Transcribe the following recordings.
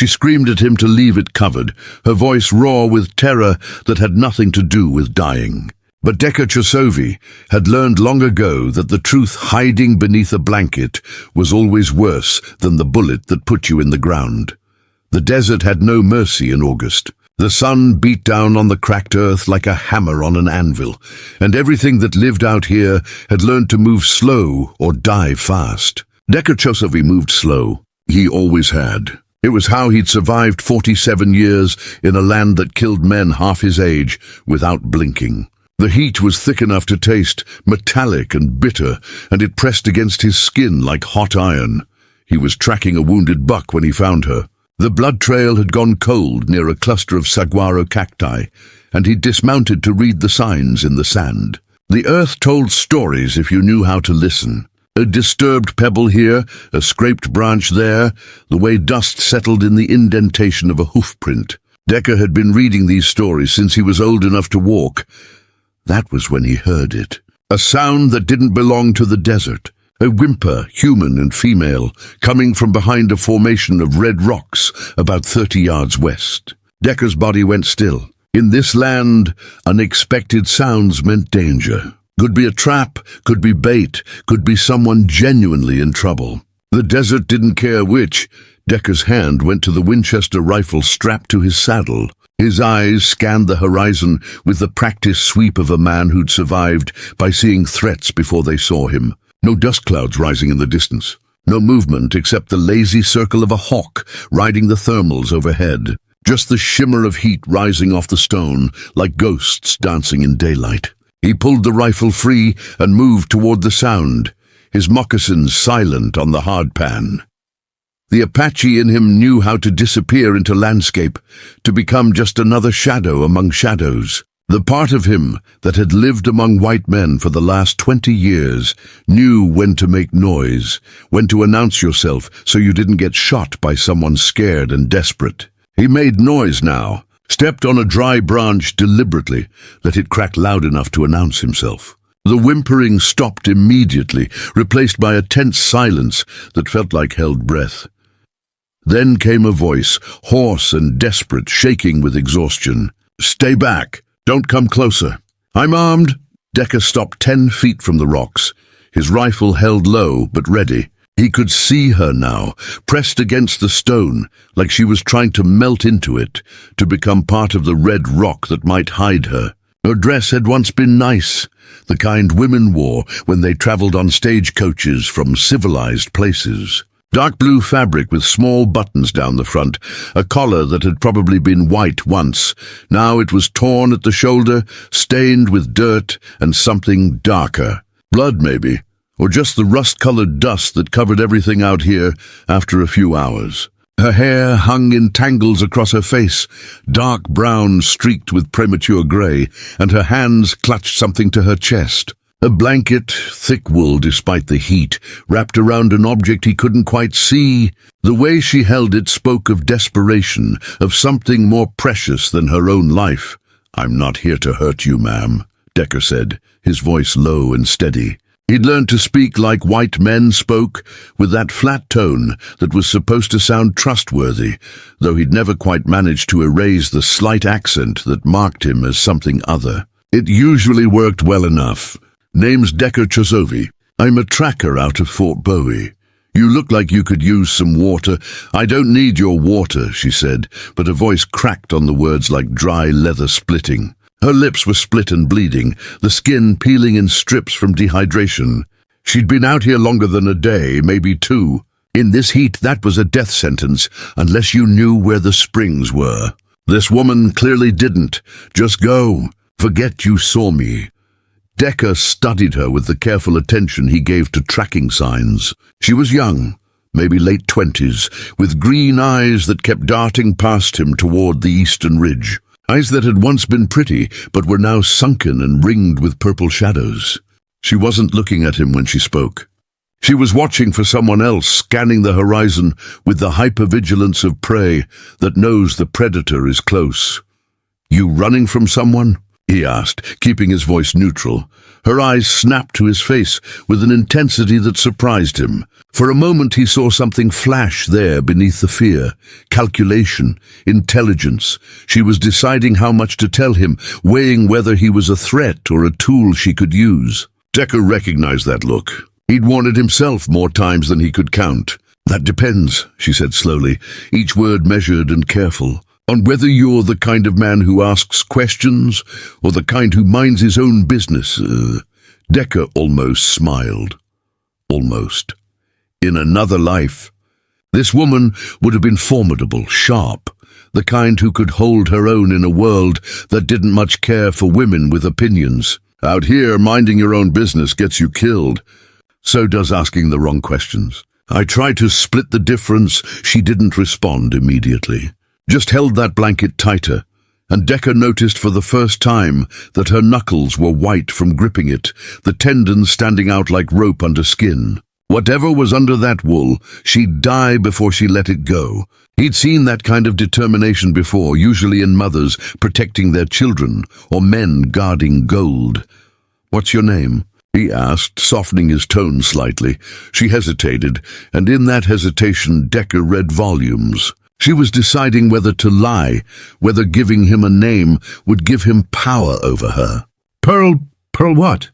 She screamed at him to leave it covered, her voice raw with terror that had nothing to do with dying. But Decker Chosovi had learned long ago that the truth hiding beneath a blanket was always worse than the bullet that put you in the ground. The desert had no mercy in August. The sun beat down on the cracked earth like a hammer on an anvil, and everything that lived out here had learned to move slow or die fast. Decker Chosovi moved slow. He always had. It was how he'd survived 47 years in a land that killed men half his age without blinking. The heat was thick enough to taste metallic and bitter, and it pressed against his skin like hot iron. He was tracking a wounded buck when he found her. The blood trail had gone cold near a cluster of saguaro cacti, and he dismounted to read the signs in the sand. The earth told stories if you knew how to listen. A disturbed pebble here, a scraped branch there, the way dust settled in the indentation of a hoofprint. Decker had been reading these stories since he was old enough to walk. That was when he heard it. A sound that didn't belong to the desert. A whimper, human and female, coming from behind a formation of red rocks about 30 yards west. Decker's body went still. In this land, unexpected sounds meant danger. Could be a trap, could be bait, could be someone genuinely in trouble. The desert didn't care which. Decker's hand went to the Winchester rifle strapped to his saddle. His eyes scanned the horizon with the practiced sweep of a man who'd survived by seeing threats before they saw him. No dust clouds rising in the distance. No movement except the lazy circle of a hawk riding the thermals overhead. Just the shimmer of heat rising off the stone like ghosts dancing in daylight. He pulled the rifle free and moved toward the sound, his moccasins silent on the hardpan. The Apache in him knew how to disappear into landscape, to become just another shadow among shadows. The part of him that had lived among white men for the last 20 years knew when to make noise, when to announce yourself so you didn't get shot by someone scared and desperate. He made noise now, stepped on a dry branch deliberately, let it crack loud enough to announce himself. The whimpering stopped immediately, replaced by a tense silence that felt like held breath. Then came a voice, hoarse and desperate, shaking with exhaustion. "Stay back. Don't come closer." "I'm armed." Decker stopped 10 feet from the rocks, his rifle held low but ready. He could see her now, pressed against the stone, like she was trying to melt into it, to become part of the red rock that might hide her. Her dress had once been nice, the kind women wore when they traveled on stagecoaches from civilized places. Dark blue fabric with small buttons down the front, a collar that had probably been white once. Now it was torn at the shoulder, stained with dirt and something darker. Blood, maybe, or just the rust-colored dust that covered everything out here after a few hours. Her hair hung in tangles across her face, dark brown streaked with premature gray, and her hands clutched something to her chest. A blanket, thick wool despite the heat, wrapped around an object he couldn't quite see. The way she held it spoke of desperation, of something more precious than her own life. "I'm not here to hurt you, ma'am," Decker said, his voice low and steady. He'd learned to speak like white men spoke, with that flat tone that was supposed to sound trustworthy, though he'd never quite managed to erase the slight accent that marked him as something other. It usually worked well enough. "Name's Decker Chosovi. I'm a tracker out of Fort Bowie. You look like you could use some water." "I don't need your water," she said, but her voice cracked on the words like dry leather splitting. Her lips were split and bleeding, the skin peeling in strips from dehydration. She'd been out here longer than a day, maybe 2. In this heat, that was a death sentence, unless you knew where the springs were. This woman clearly didn't. "Just go. Forget you saw me." Decker studied her with the careful attention he gave to tracking signs. She was young, maybe late 20s, with green eyes that kept darting past him toward the eastern ridge. Eyes that had once been pretty, but were now sunken and ringed with purple shadows. She wasn't looking at him when she spoke. She was watching for someone else, scanning the horizon with the hypervigilance of prey that knows the predator is close. "You running from someone?" he asked, keeping his voice neutral. Her eyes snapped to his face with an intensity that surprised him. For a moment he saw something flash there beneath the fear. Calculation, intelligence. She was deciding how much to tell him, weighing whether he was a threat or a tool she could use. Decker recognized that look. He'd worn it himself more times than he could count. "That depends," she said slowly, each word measured and careful, "on whether you're the kind of man who asks questions or the kind who minds his own business." Decker almost smiled. Almost. In another life, this woman would have been formidable, sharp, the kind who could hold her own in a world that didn't much care for women with opinions. Out here, minding your own business gets you killed. So does asking the wrong questions. I tried to split the difference. She didn't respond immediately. Just held that blanket tighter, and Decker noticed for the first time that her knuckles were white from gripping it, the tendons standing out like rope under skin. Whatever was under that wool, she'd die before she let it go. He'd seen that kind of determination before, usually in mothers protecting their children, or men guarding gold. "What's your name?" he asked, softening his tone slightly. She hesitated, and in that hesitation Decker read volumes. She was deciding whether to lie, whether giving him a name would give him power over her. Pearl what?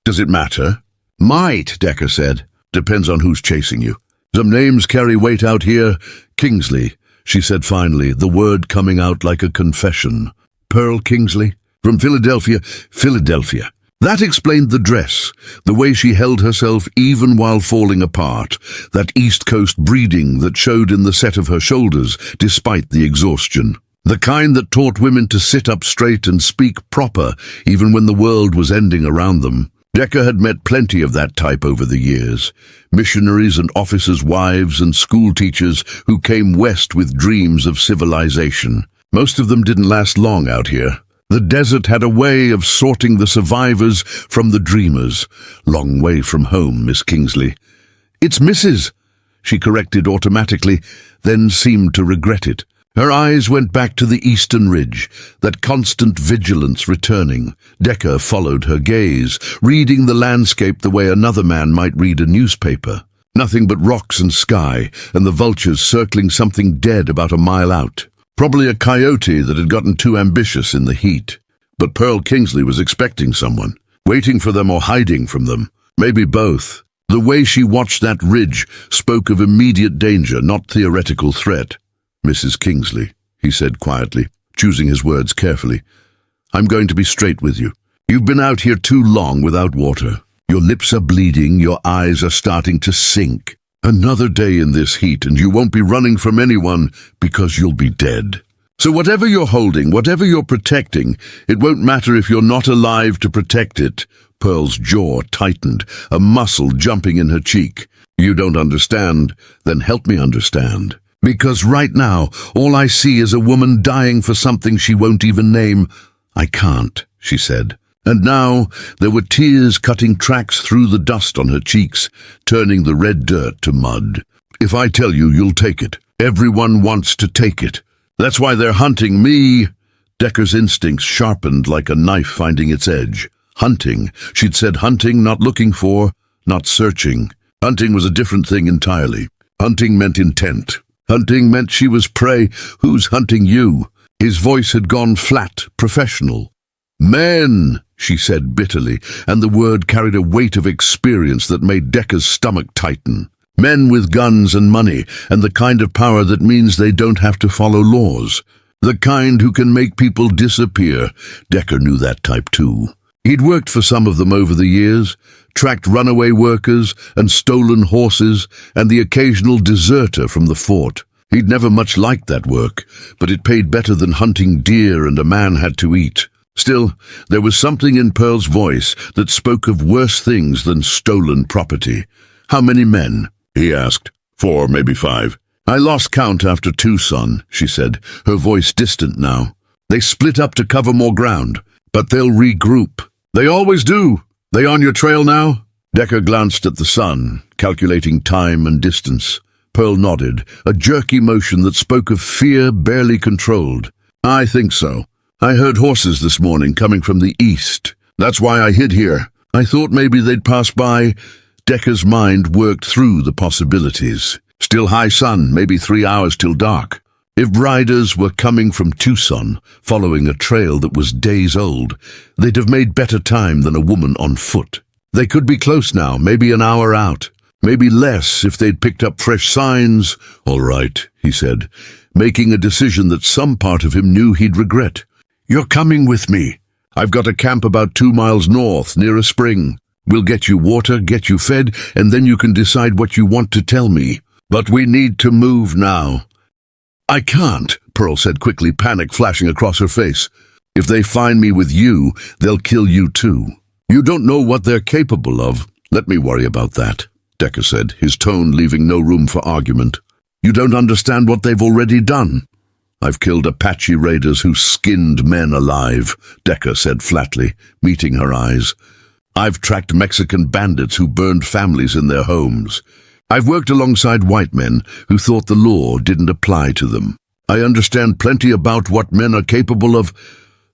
Does it matter?" "Might," Decker said. "Depends on who's chasing you. Some names carry weight out here." "Kingsley," she said finally, the word coming out like a confession. "Pearl Kingsley? From Philadelphia?" "Philadelphia." That explained the dress, the way she held herself even while falling apart, that East Coast breeding that showed in the set of her shoulders despite the exhaustion. The kind that taught women to sit up straight and speak proper even when the world was ending around them. Decker had met plenty of that type over the years. Missionaries and officers' wives and school teachers who came west with dreams of civilization. Most of them didn't last long out here. The desert had a way of sorting the survivors from the dreamers. "Long way from home, Miss Kingsley." "It's Mrs." she corrected automatically, then seemed to regret it. Her eyes went back to the eastern ridge, that constant vigilance returning. Decker followed her gaze, reading the landscape the way another man might read a newspaper. Nothing but rocks and sky, and the vultures circling something dead about a mile out. Probably a coyote that had gotten too ambitious in the heat. But Pearl Kingsley was expecting someone, waiting for them or hiding from them. Maybe both. The way she watched that ridge spoke of immediate danger, not theoretical threat. "Mrs. Kingsley," he said quietly, choosing his words carefully, "I'm going to be straight with you. You've been out here too long without water. Your lips are bleeding, your eyes are starting to sink. Another day in this heat and you won't be running from anyone because you'll be dead. So whatever you're holding, whatever you're protecting, it won't matter if you're not alive to protect it." Pearl's jaw tightened, a muscle jumping in her cheek. "You don't understand? Then help me understand. Because right now, all I see is a woman dying for something she won't even name." "I can't," she said. And now there were tears cutting tracks through the dust on her cheeks, turning the red dirt to mud. "If I tell you, you'll take it. Everyone wants to take it. That's why they're hunting me." Decker's instincts sharpened like a knife finding its edge. Hunting. She'd said hunting, not looking for, not searching. Hunting was a different thing entirely. Hunting meant intent. Hunting meant she was prey. "Who's hunting you?" His voice had gone flat, professional. "Men," she said bitterly, and the word carried a weight of experience that made Decker's stomach tighten. Men with guns and money, and the kind of power that means they don't have to follow laws. The kind who can make people disappear. Decker knew that type too. He'd worked for some of them over the years, tracked runaway workers and stolen horses and the occasional deserter from the fort. He'd never much liked that work, but it paid better than hunting deer and a man had to eat. Still, there was something in Pearl's voice that spoke of worse things than stolen property. "How many men?" he asked. 4, maybe 5. "I lost count after 2, son," she said, her voice distant now. "They split up to cover more ground, but they'll regroup." "They always do. They on your trail now?" Decker glanced at the sun, calculating time and distance. Pearl nodded, a jerky motion that spoke of fear barely controlled. "I think so. I heard horses this morning coming from the east. That's why I hid here. I thought maybe they'd pass by. Decker's mind worked through the possibilities. Still high sun, maybe 3 hours till dark. If riders were coming from Tucson, following a trail that was days old, they'd have made better time than a woman on foot. They could be close now, maybe an hour out. Maybe less if they'd picked up fresh signs. All right, he said, making a decision that some part of him knew he'd regret. You're coming with me. I've got a camp about 2 miles north, near a spring. We'll get you water, get you fed, and then you can decide what you want to tell me. But we need to move now. I can't, Pearl said quickly, panic flashing across her face. If they find me with you, they'll kill you too. You don't know what they're capable of. Let me worry about that, Decker said, his tone leaving no room for argument. You don't understand what they've already done. I've killed Apache raiders who skinned men alive, Decker said flatly, meeting her eyes. I've tracked Mexican bandits who burned families in their homes. I've worked alongside white men who thought the law didn't apply to them. I understand plenty about what men are capable of.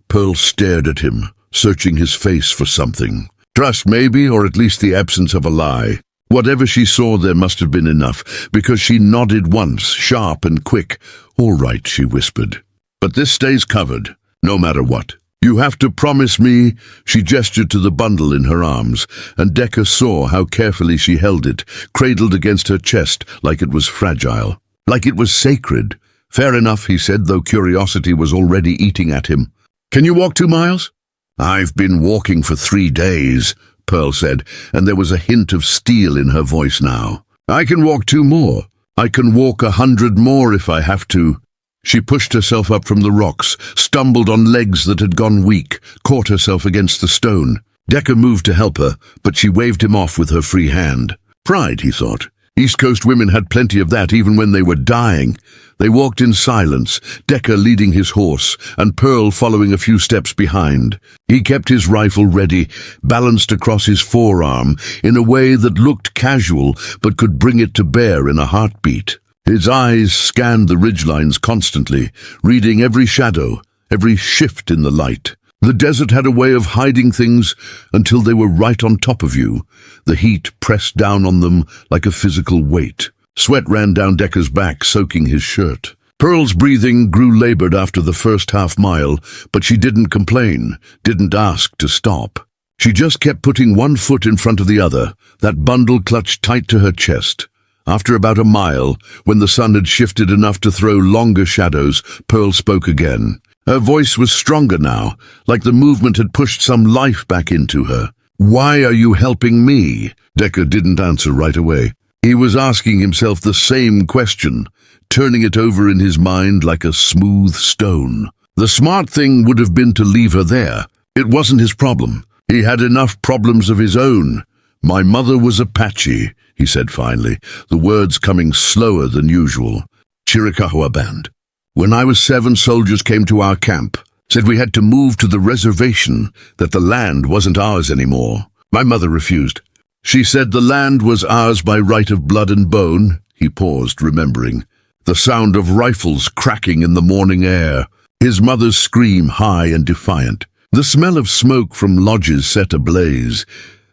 Pearl stared at him, searching his face for something. Trust maybe, or at least the absence of a lie. Whatever she saw there must have been enough, because she nodded once, sharp and quick. All right, she whispered. But this stays covered, no matter what. You have to promise me. She gestured to the bundle in her arms, and Decker saw how carefully she held it, cradled against her chest like it was fragile, like it was sacred. Fair enough, he said, though curiosity was already eating at him. Can you walk 2 miles? I've been walking for 3 days, Pearl said, and there was a hint of steel in her voice now. I can walk 2 more. I can walk 100 more if I have to. She pushed herself up from the rocks, stumbled on legs that had gone weak, caught herself against the stone. Decker moved to help her, but she waved him off with her free hand. Pride, he thought. East Coast women had plenty of that even when they were dying. They walked in silence, Decker leading his horse, and Pearl following a few steps behind. He kept his rifle ready, balanced across his forearm, in a way that looked casual but could bring it to bear in a heartbeat. His eyes scanned the ridgelines constantly, reading every shadow, every shift in the light. The desert had a way of hiding things until they were right on top of you. The heat pressed down on them like a physical weight. Sweat ran down Decker's back, soaking his shirt. Pearl's breathing grew labored after the first half-mile, but she didn't complain, didn't ask to stop. She just kept putting one foot in front of the other, that bundle clutched tight to her chest. After about a mile, when the sun had shifted enough to throw longer shadows, Pearl spoke again. Her voice was stronger now, like the movement had pushed some life back into her. Why are you helping me? Decker didn't answer right away. He was asking himself the same question, turning it over in his mind like a smooth stone. The smart thing would have been to leave her there. It wasn't his problem. He had enough problems of his own. My mother was Apache, he said finally, the words coming slower than usual. Chiricahua Band. When I was 7, soldiers came to our camp, said we had to move to the reservation, that the land wasn't ours anymore. My mother refused. She said the land was ours by right of blood and bone. He paused, remembering. The sound of rifles cracking in the morning air. His mother's scream high and defiant. The smell of smoke from lodges set ablaze.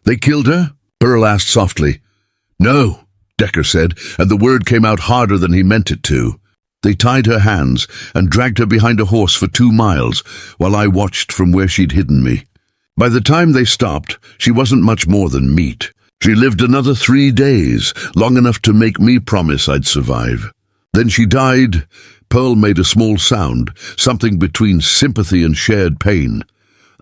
They killed her? Pearl asked softly. No, Decker said, and the word came out harder than he meant it to. They tied her hands and dragged her behind a horse for 2 miles, while I watched from where she'd hidden me. By the time they stopped, she wasn't much more than meat. She lived another 3 days, long enough to make me promise I'd survive. Then she died. Pearl made a small sound, something between sympathy and shared pain.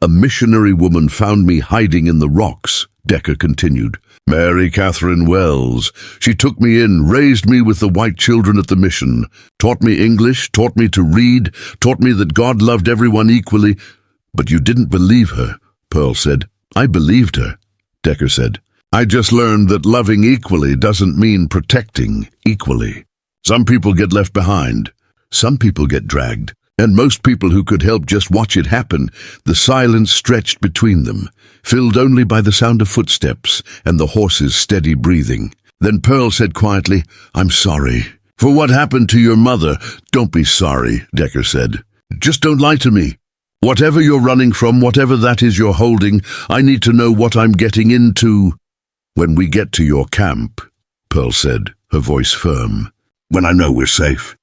A missionary woman found me hiding in the rocks, Decker continued. Mary Catherine Wells. She took me in, raised me with the white children at the mission, taught me English, taught me to read, taught me that God loved everyone equally. But you didn't believe her, Pearl said. I believed her, Decker said. I just learned that loving equally doesn't mean protecting equally. Some people get left behind. Some people get dragged. And most people who could help just watch it happen. The silence stretched between them, filled only by the sound of footsteps and the horse's steady breathing. Then Pearl said quietly, I'm sorry. For what happened to your mother? Don't be sorry, Decker said. Just don't lie to me. Whatever you're running from, whatever that is you're holding, I need to know what I'm getting into. When we get to your camp, Pearl said, her voice firm. When I know we're safe.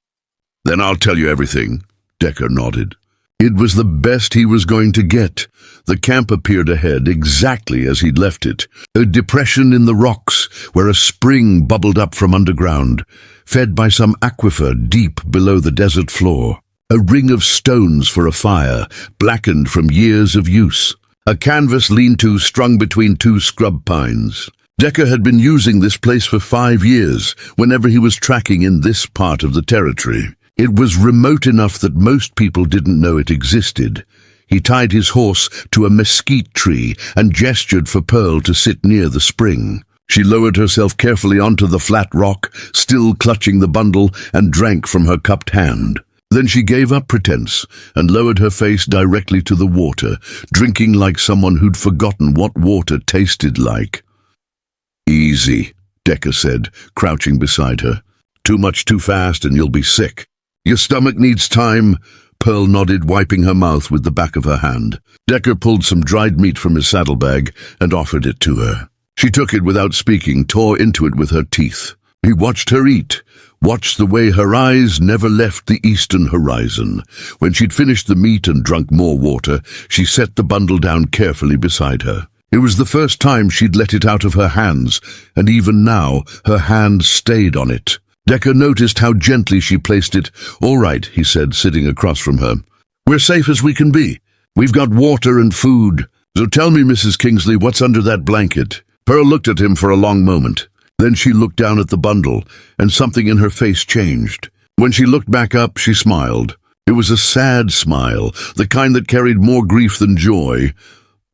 Then I'll tell you everything, Decker nodded. It was the best he was going to get. The camp appeared ahead exactly as he'd left it. A depression in the rocks where a spring bubbled up from underground, fed by some aquifer deep below the desert floor. A ring of stones for a fire, blackened from years of use. A canvas lean-to strung between two scrub pines. Decker had been using this place for 5 years, whenever he was tracking in this part of the territory. It was remote enough that most people didn't know it existed. He tied his horse to a mesquite tree and gestured for Pearl to sit near the spring. She lowered herself carefully onto the flat rock, still clutching the bundle, and drank from her cupped hand. Then she gave up pretense and lowered her face directly to the water, drinking like someone who'd forgotten what water tasted like. Easy, Decker said, crouching beside her. Too much too fast and you'll be sick. Your stomach needs time, Pearl nodded, wiping her mouth with the back of her hand. Decker pulled some dried meat from his saddlebag and offered it to her. She took it without speaking, tore into it with her teeth. He watched her eat, watched the way her eyes never left the eastern horizon. When she'd finished the meat and drunk more water, she set the bundle down carefully beside her. It was the first time she'd let it out of her hands, and even now her hand stayed on it. Decker noticed how gently she placed it. All right, he said, sitting across from her. We're safe as we can be. We've got water and food. So tell me, Mrs. Kingsley, what's under that blanket? Pearl looked at him for a long moment. Then she looked down at the bundle, and something in her face changed. When she looked back up, she smiled. It was a sad smile, the kind that carried more grief than joy.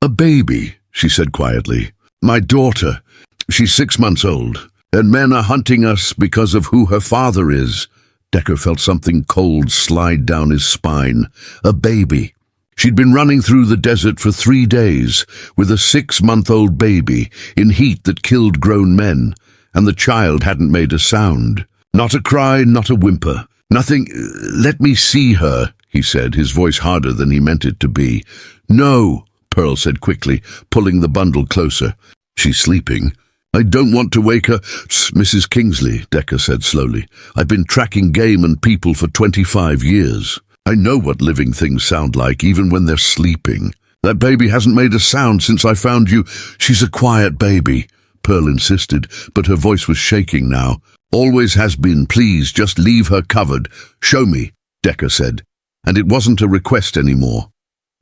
A baby, she said quietly. My daughter. She's 6 months old, and men are hunting us because of who her father is. Decker felt something cold slide down his spine. A baby. She'd been running through the desert for 3 days with a 6-month-old baby in heat that killed grown men, and the child hadn't made a sound. Not a cry, not a whimper. Nothing. Let me see her, he said, his voice harder than he meant it to be. No, Pearl said quickly, pulling the bundle closer. She's sleeping. I don't want to wake her. Mrs. Kingsley, Decker said slowly. I've been tracking game and people for 25 years. I know what living things sound like, even when they're sleeping. That baby hasn't made a sound since I found you. She's a quiet baby, Pearl insisted, but her voice was shaking now. Always has been. Please, just leave her covered. Show me, Decker said. And it wasn't a request anymore.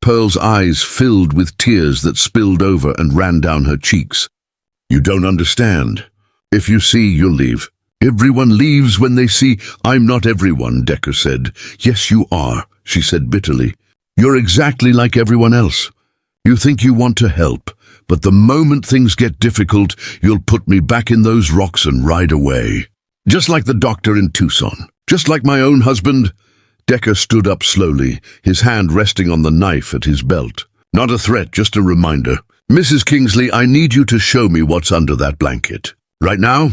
Pearl's eyes filled with tears that spilled over and ran down her cheeks. You don't understand. If you see, you'll leave. Everyone leaves when they see. I'm not everyone, Decker said. Yes, you are, she said bitterly. You're exactly like everyone else. You think you want to help, but the moment things get difficult, you'll put me back in those rocks and ride away. Just like the doctor in Tucson. Just like my own husband. Decker stood up slowly, his hand resting on the knife at his belt. Not a threat, just a reminder. Mrs. Kingsley, I need you to show me what's under that blanket. Right now?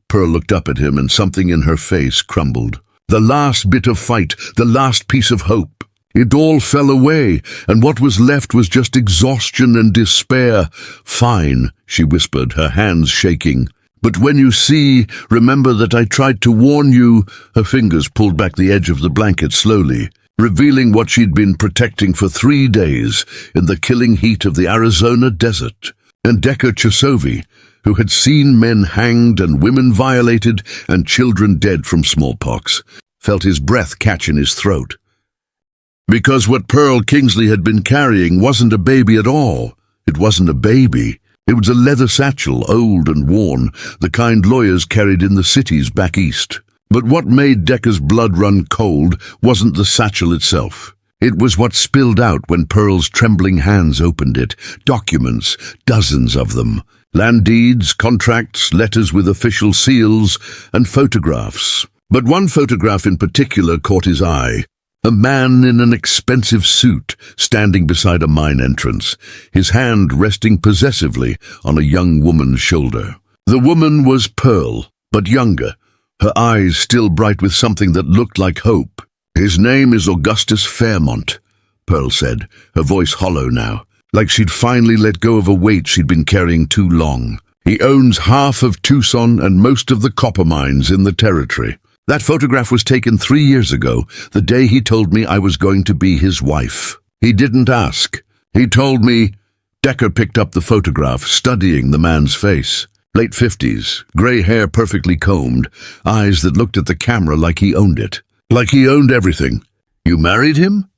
Pearl looked up at him and something in her face crumbled. The last bit of fight, the last piece of hope. It all fell away, and what was left was just exhaustion and despair. Fine, she whispered, her hands shaking. But when you see, remember that I tried to warn you. Her fingers pulled back the edge of the blanket slowly, revealing what she'd been protecting for 3 days in the killing heat of the Arizona desert. And Decker Chasovi, who had seen men hanged and women violated and children dead from smallpox, felt his breath catch in his throat. Because what Pearl Kingsley had been carrying wasn't a baby at all. It wasn't a baby. It was a leather satchel, old and worn, the kind lawyers carried in the cities back east. But what made Decker's blood run cold wasn't the satchel itself. It was what spilled out when Pearl's trembling hands opened it. Documents, dozens of them. Land deeds, contracts, letters with official seals, and photographs. But one photograph in particular caught his eye. A man in an expensive suit standing beside a mine entrance, his hand resting possessively on a young woman's shoulder. The woman was Pearl, but younger, her eyes still bright with something that looked like hope. His name is Augustus Fairmont, Pearl said, her voice hollow now, like she'd finally let go of a weight she'd been carrying too long. He owns half of Tucson and most of the copper mines in the territory. That photograph was taken 3 years ago, the day he told me I was going to be his wife. He didn't ask. He told me. Decker picked up the photograph, studying the man's face. Late 50s, grey hair perfectly combed, eyes that looked at the camera like he owned it. Like he owned everything. You married him?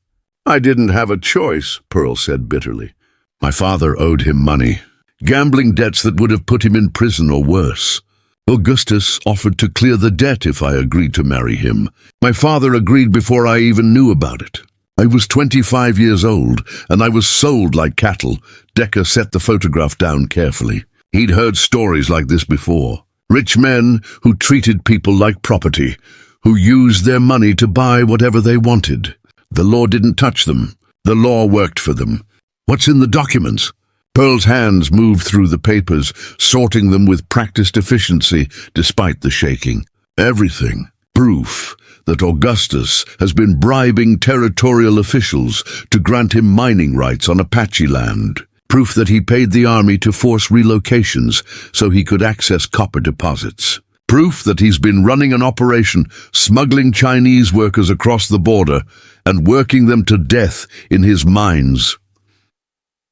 I didn't have a choice, Pearl said bitterly. My father owed him money. Gambling debts that would have put him in prison or worse. Augustus offered to clear the debt if I agreed to marry him. My father agreed before I even knew about it. I was 25 years old, and I was sold like cattle. Decker set the photograph down carefully. He'd heard stories like this before. Rich men who treated people like property, who used their money to buy whatever they wanted. The law didn't touch them. The law worked for them. What's in the documents? Pearl's hands moved through the papers, sorting them with practiced efficiency despite the shaking. Everything. Proof that Augustus has been bribing territorial officials to grant him mining rights on Apache land. Proof that he paid the army to force relocations so he could access copper deposits. Proof that he's been running an operation smuggling Chinese workers across the border and working them to death in his mines.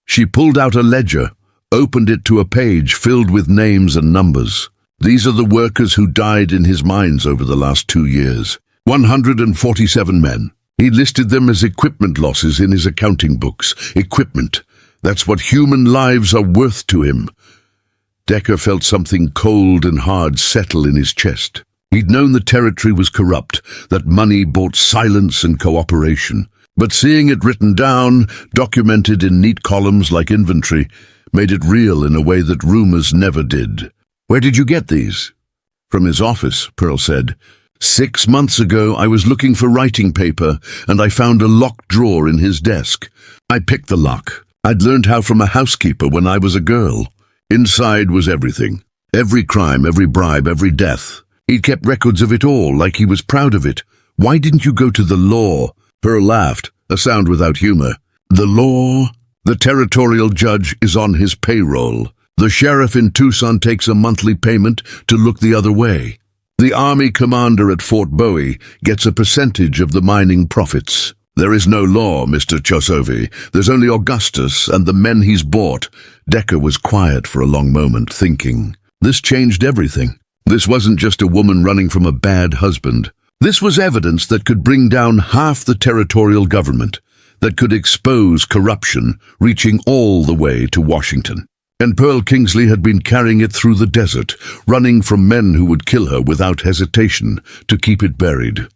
She pulled out a ledger, opened it to a page filled with names and numbers. These are the workers who died in his mines over the last 2 years. 147 men. He listed them as equipment losses in his accounting books. Equipment. That's what human lives are worth to him. Decker felt something cold and hard settle in his chest. He'd known the territory was corrupt, that money bought silence and cooperation. But seeing it written down, documented in neat columns like inventory, made it real in a way that rumors never did. Where did you get these? From his office, Pearl said. 6 months ago, I was looking for writing paper, and I found a locked drawer in his desk. I picked the lock. I'd learned how from a housekeeper when I was a girl. Inside was everything. Every crime, every bribe, every death. He'd kept records of it all, like he was proud of it. Why didn't you go to the law? Pearl laughed, a sound without humor. The law? The territorial judge is on his payroll. The sheriff in Tucson takes a monthly payment to look the other way. The army commander at Fort Bowie gets a percentage of the mining profits. There is no law, Mr. Chosovi. There's only Augustus and the men he's bought. Decker was quiet for a long moment, thinking. This changed everything. This wasn't just a woman running from a bad husband. This was evidence that could bring down half the territorial government, that could expose corruption, reaching all the way to Washington. And Pearl Kingsley had been carrying it through the desert, running from men who would kill her without hesitation to keep it buried.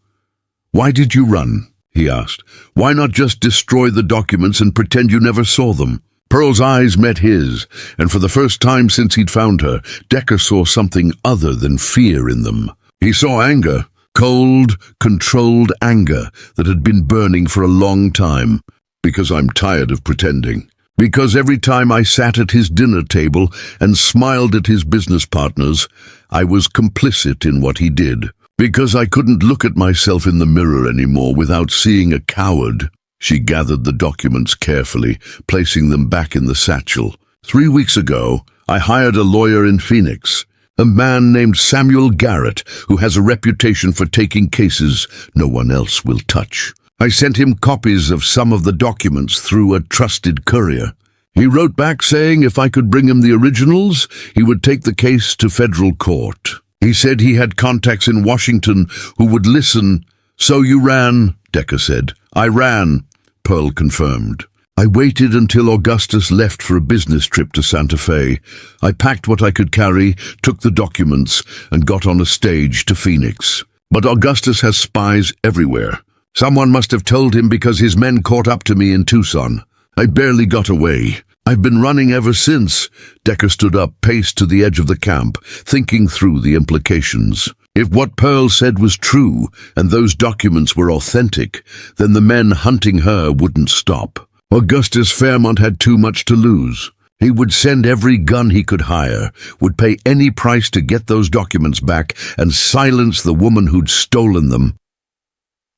Why did you run? He asked. Why not just destroy the documents and pretend you never saw them? Pearl's eyes met his, and for the first time since he'd found her, Decker saw something other than fear in them. He saw anger. Cold, controlled anger that had been burning for a long time. Because I'm tired of pretending. Because every time I sat at his dinner table and smiled at his business partners, I was complicit in what he did. Because I couldn't look at myself in the mirror anymore without seeing a coward. She gathered the documents carefully, placing them back in the satchel. 3 weeks ago, I hired a lawyer in Phoenix. A man named Samuel Garrett, who has a reputation for taking cases no one else will touch. I sent him copies of some of the documents through a trusted courier. He wrote back saying if I could bring him the originals, he would take the case to federal court. He said he had contacts in Washington who would listen. So you ran, Decker said. I ran, Pearl confirmed. I waited until Augustus left for a business trip to Santa Fe. I packed what I could carry, took the documents, and got on a stage to Phoenix. But Augustus has spies everywhere. Someone must have told him because his men caught up to me in Tucson. I barely got away. I've been running ever since. Decker stood up, paced to the edge of the camp, thinking through the implications. If what Pearl said was true, and those documents were authentic, then the men hunting her wouldn't stop. Augustus Fairmont had too much to lose. He would send every gun he could hire, would pay any price to get those documents back, and silence the woman who'd stolen them.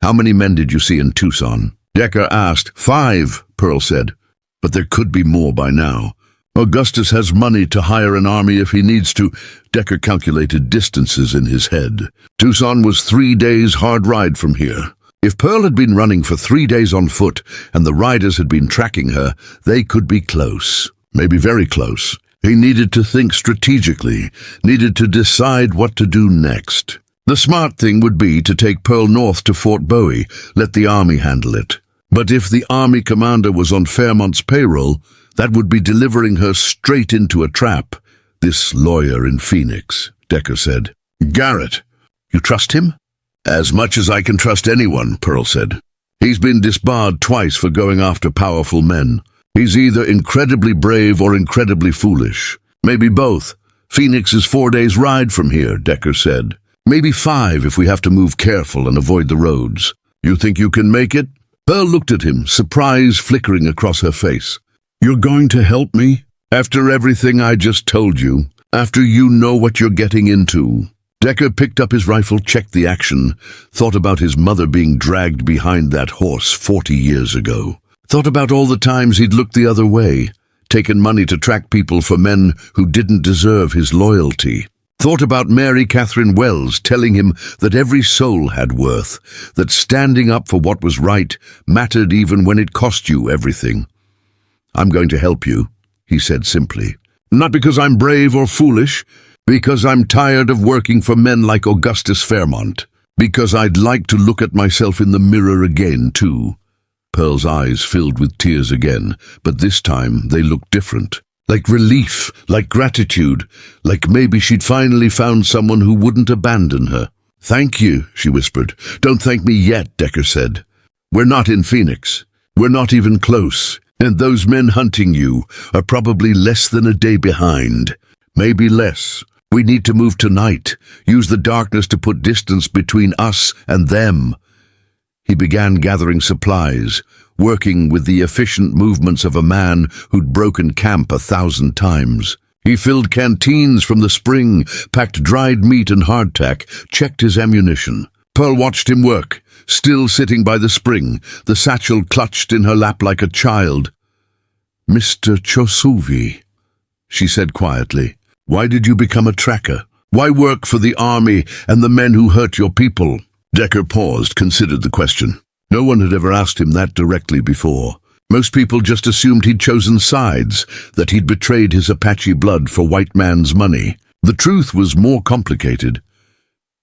How many men did you see in Tucson? Decker asked. 5, Pearl said. But there could be more by now. Augustus has money to hire an army if he needs to. Decker calculated distances in his head. Tucson was 3 days' hard ride from here. If Pearl had been running for 3 days on foot and the riders had been tracking her, they could be close. Maybe very close. He needed to think strategically, needed to decide what to do next. The smart thing would be to take Pearl north to Fort Bowie, let the army handle it. But if the army commander was on Fairmont's payroll, that would be delivering her straight into a trap. This lawyer in Phoenix, Decker said. Garrett, you trust him? As much as I can trust anyone, Pearl said. He's been disbarred twice for going after powerful men. He's either incredibly brave or incredibly foolish. Maybe both. Phoenix is 4 days' ride from here, Decker said. Maybe 5 if we have to move careful and avoid the roads. You think you can make it? Pearl looked at him, surprise flickering across her face. You're going to help me? After everything I just told you? After you know what you're getting into? Decker picked up his rifle, checked the action, thought about his mother being dragged behind that horse 40 years ago. Thought about all the times he'd looked the other way, taken money to track people for men who didn't deserve his loyalty. Thought about Mary Catherine Wells telling him that every soul had worth, that standing up for what was right mattered even when it cost you everything. I'm going to help you, he said simply. Not because I'm brave or foolish, because I'm tired of working for men like Augustus Fairmont. Because I'd like to look at myself in the mirror again, too. Pearl's eyes filled with tears again, but this time they looked different. Like relief, like gratitude, like maybe she'd finally found someone who wouldn't abandon her. Thank you, she whispered. Don't thank me yet, Decker said. We're not in Phoenix. We're not even close. And those men hunting you are probably less than a day behind. Maybe less. We need to move tonight. Use the darkness to put distance between us and them. He began gathering supplies, working with the efficient movements of a man who'd broken camp 1,000 times. He filled canteens from the spring, packed dried meat and hardtack, checked his ammunition. Pearl watched him work, still sitting by the spring, the satchel clutched in her lap like a child. Mr. Chosuvi, she said quietly, why did you become a tracker? Why work for the army and the men who hurt your people? Decker paused, considered the question. No one had ever asked him that directly before. Most people just assumed he'd chosen sides, that he'd betrayed his Apache blood for white man's money. The truth was more complicated.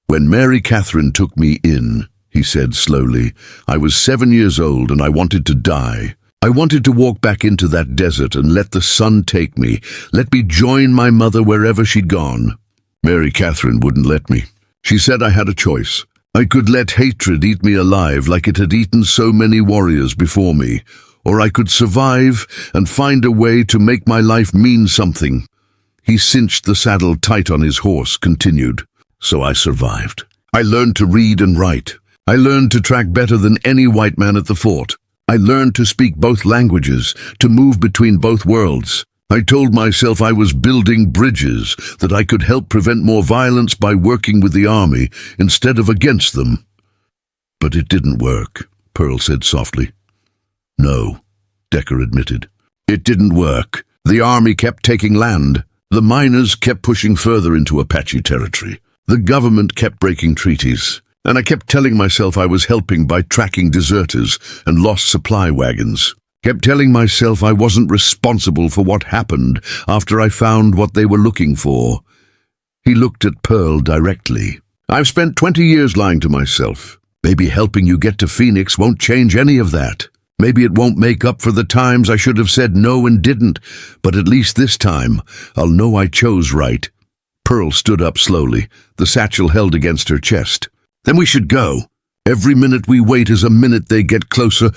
When Mary Catherine took me in, he said slowly, I was 7 years old and I wanted to die. I wanted to walk back into that desert and let the sun take me, let me join my mother wherever she'd gone. Mary Catherine wouldn't let me. She said I had a choice. I could let hatred eat me alive like it had eaten so many warriors before me, or I could survive and find a way to make my life mean something. He cinched the saddle tight on his horse, continued. So I survived. I learned to read and write. I learned to track better than any white man at the fort. I learned to speak both languages, to move between both worlds. I told myself I was building bridges, that I could help prevent more violence by working with the army instead of against them. But it didn't work, Pearl said softly. No, Decker admitted. It didn't work. The army kept taking land. The miners kept pushing further into Apache territory. The government kept breaking treaties. And I kept telling myself I was helping by tracking deserters and lost supply wagons. Kept telling myself I wasn't responsible for what happened after I found what they were looking for. He looked at Pearl directly. I've spent 20 years lying to myself. Maybe helping you get to Phoenix won't change any of that. Maybe it won't make up for the times I should have said no and didn't, but at least this time I'll know I chose right. Pearl stood up slowly, the satchel held against her chest. Then we should go. Every minute we wait is a minute they get closer.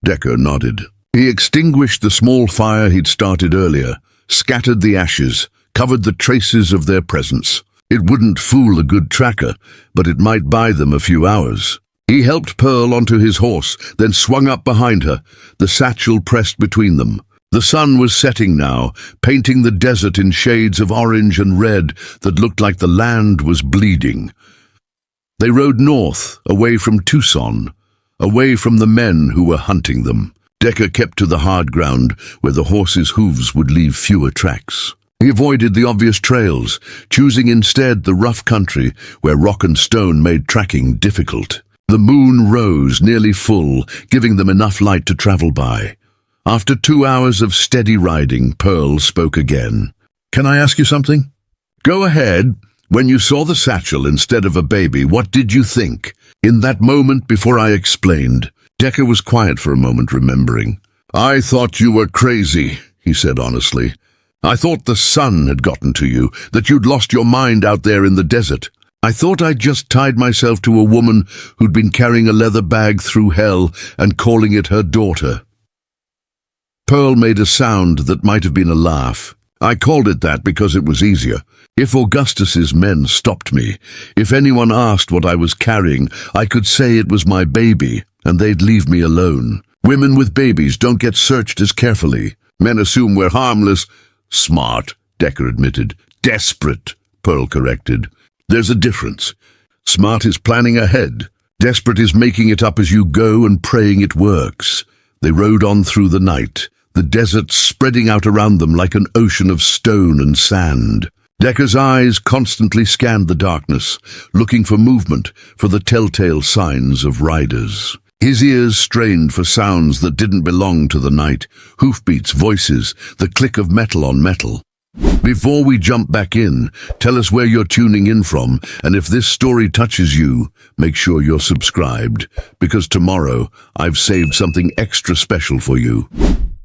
Decker nodded. He extinguished the small fire he'd started earlier, scattered the ashes, covered the traces of their presence. It wouldn't fool a good tracker, but it might buy them a few hours. He helped Pearl onto his horse, then swung up behind her, the satchel pressed between them. The sun was setting now, painting the desert in shades of orange and red that looked like the land was bleeding. They rode north, away from Tucson, away from the men who were hunting them. Decker kept to the hard ground where the horses' hooves would leave fewer tracks. He avoided the obvious trails, choosing instead the rough country where rock and stone made tracking difficult. The moon rose nearly full, giving them enough light to travel by. After 2 hours of steady riding, Pearl spoke again. "Can I ask you something?" "Go ahead. When you saw the satchel instead of a baby, what did you think?" In that moment before I explained, Decker was quiet for a moment, remembering. "I thought you were crazy," he said honestly. "I thought the sun had gotten to you, that you'd lost your mind out there in the desert. I thought I'd just tied myself to a woman who'd been carrying a leather bag through hell and calling it her daughter." Pearl made a sound that might have been a laugh. "I called it that because it was easier. If Augustus's men stopped me, if anyone asked what I was carrying, I could say it was my baby, and they'd leave me alone. Women with babies don't get searched as carefully. Men assume we're harmless." "Smart," Decker admitted. "Desperate," Pearl corrected. "There's a difference. Smart is planning ahead. Desperate is making it up as you go and praying it works." They rode on through the night, the desert spreading out around them like an ocean of stone and sand. Decker's eyes constantly scanned the darkness, looking for movement, for the telltale signs of riders. His ears strained for sounds that didn't belong to the night, hoofbeats, voices, the click of metal on metal. Before we jump back in, tell us where you're tuning in from, and if this story touches you, make sure you're subscribed, because tomorrow I've saved something extra special for you.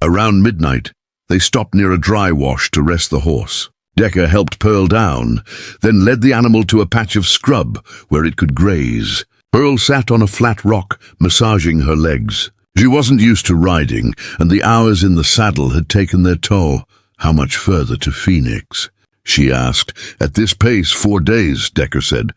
Around midnight, they stopped near a dry wash to rest the horse. Decker helped Pearl down, then led the animal to a patch of scrub where it could graze. Pearl sat on a flat rock, massaging her legs. She wasn't used to riding, and the hours in the saddle had taken their toll. "How much further to Phoenix?" she asked. "At this pace, 4 days," Decker said.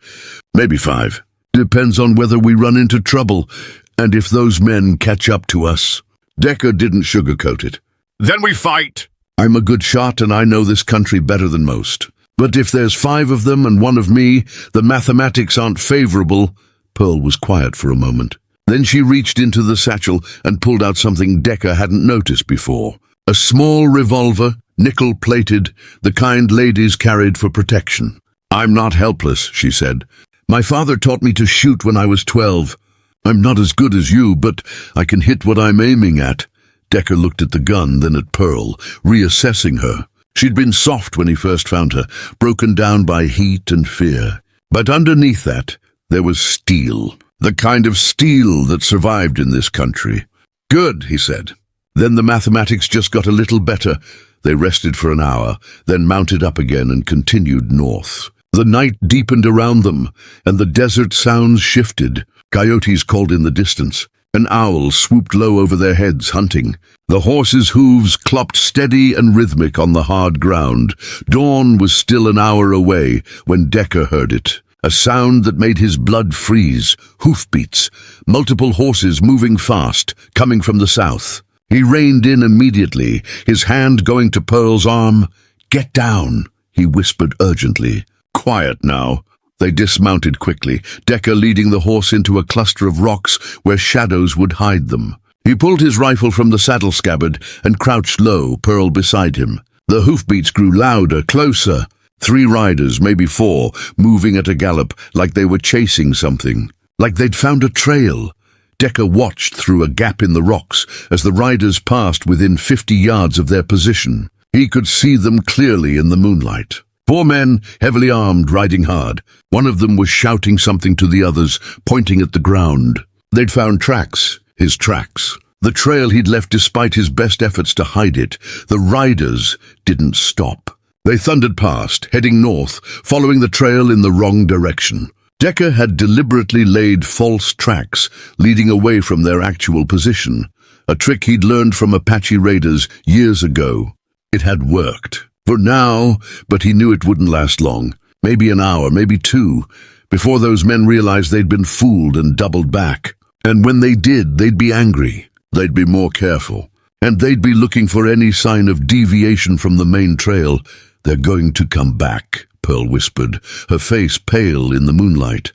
"Maybe 5. Depends on whether we run into trouble, and if those men catch up to us." Decker didn't sugarcoat it. "Then we fight." "I'm a good shot and I know this country better than most. But if there's 5 of them and 1 of me, the mathematics aren't favorable." Pearl was quiet for a moment. Then she reached into the satchel and pulled out something Decker hadn't noticed before. A small revolver, nickel-plated, the kind ladies carried for protection. "I'm not helpless," she said. "My father taught me to shoot when I was 12. I'm not as good as you, but I can hit what I'm aiming at." Decker looked at the gun, then at Pearl, reassessing her. She'd been soft when he first found her, broken down by heat and fear. But underneath that, there was steel, the kind of steel that survived in this country. "Good," he said. Then the mathematics just got a little better. They rested for an hour, then mounted up again and continued north. The night deepened around them, and the desert sounds shifted. Coyotes called in the distance. An owl swooped low over their heads, hunting. The horses' hooves clopped steady and rhythmic on the hard ground. Dawn was still an hour away when Decker heard it. A sound that made his blood freeze. Hoofbeats. Multiple horses moving fast, coming from the south. He reined in immediately, his hand going to Pearl's arm. "Get down," he whispered urgently. "Quiet now." They dismounted quickly, Decker leading the horse into a cluster of rocks where shadows would hide them. He pulled his rifle from the saddle scabbard and crouched low, Pearl beside him. The hoofbeats grew louder, closer. 3 riders, maybe 4, moving at a gallop, like they were chasing something. Like they'd found a trail. Decker watched through a gap in the rocks as the riders passed within 50 yards of their position. He could see them clearly in the moonlight. 4 men, heavily armed, riding hard. One of them was shouting something to the others, pointing at the ground. They'd found tracks, his tracks. The trail he'd left despite his best efforts to hide it. The riders didn't stop. They thundered past, heading north, following the trail in the wrong direction. Decker had deliberately laid false tracks, leading away from their actual position. A trick he'd learned from Apache raiders years ago. It had worked. For now, but he knew it wouldn't last long. Maybe an hour, maybe 2, before those men realized they'd been fooled and doubled back. And when they did, they'd be angry. They'd be more careful. And they'd be looking for any sign of deviation from the main trail. "They're going to come back," Pearl whispered, her face pale in the moonlight.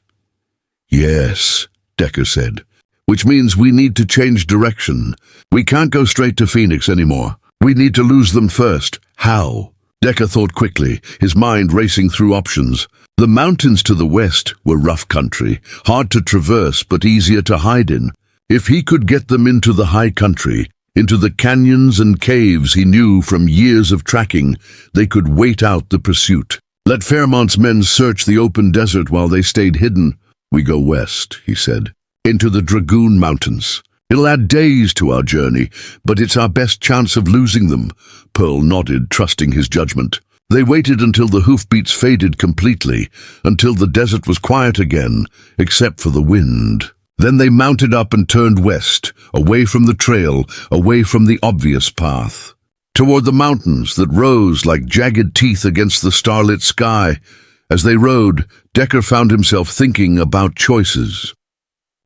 "Yes," Decker said. which means we need to change direction. We can't go straight to Phoenix anymore. We need to lose them first. How? Decker thought quickly, his mind racing through options. The mountains to the west were rough country, hard to traverse but easier to hide in. If he could get them into the high country, into the canyons and caves he knew from years of tracking, they could wait out the pursuit. Let Fairmont's men search the open desert while they stayed hidden. We go west, he said, into the Dragoon Mountains. It'll add days to our journey, but it's our best chance of losing them. Pearl nodded, trusting his judgment. They waited until the hoofbeats faded completely, until the desert was quiet again, except for the wind. Then they mounted up and turned west, away from the trail, away from the obvious path, toward the mountains that rose like jagged teeth against the starlit sky. As they rode, Decker found himself thinking about choices.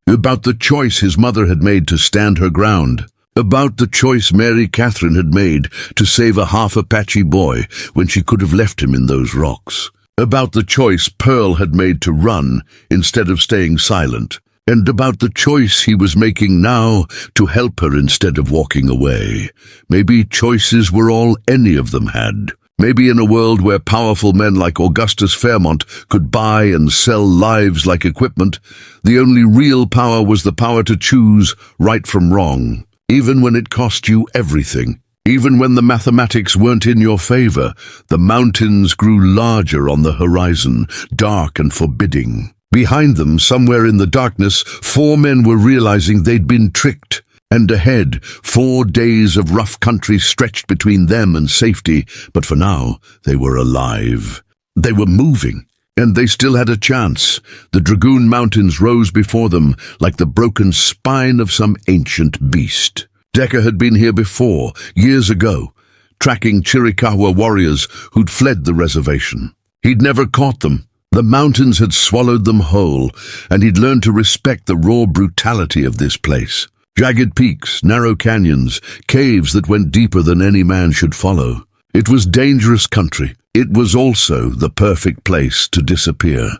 About the choice his mother had made to stand her ground. About the choice Mary Catherine had made to save a half Apache boy when she could have left him in those rocks. About the choice Pearl had made to run instead of staying silent. And about the choice he was making now to help her instead of walking away. Maybe choices were all any of them had. Maybe in a world where powerful men like Augustus Fairmont could buy and sell lives like equipment, the only real power was the power to choose right from wrong, even when it cost you everything. Even when the mathematics weren't in your favor, the mountains grew larger on the horizon, dark and forbidding. Behind them, somewhere in the darkness, 4 men were realizing they'd been tricked. And ahead, 4 days of rough country stretched between them and safety, but for now, they were alive. They were moving, and they still had a chance. The Dragoon Mountains rose before them like the broken spine of some ancient beast. Decker had been here before, years ago, tracking Chiricahua warriors who'd fled the reservation. He'd never caught them. The mountains had swallowed them whole, and he'd learned to respect the raw brutality of this place. Jagged peaks, narrow canyons, caves that went deeper than any man should follow. It was dangerous country. It was also the perfect place to disappear.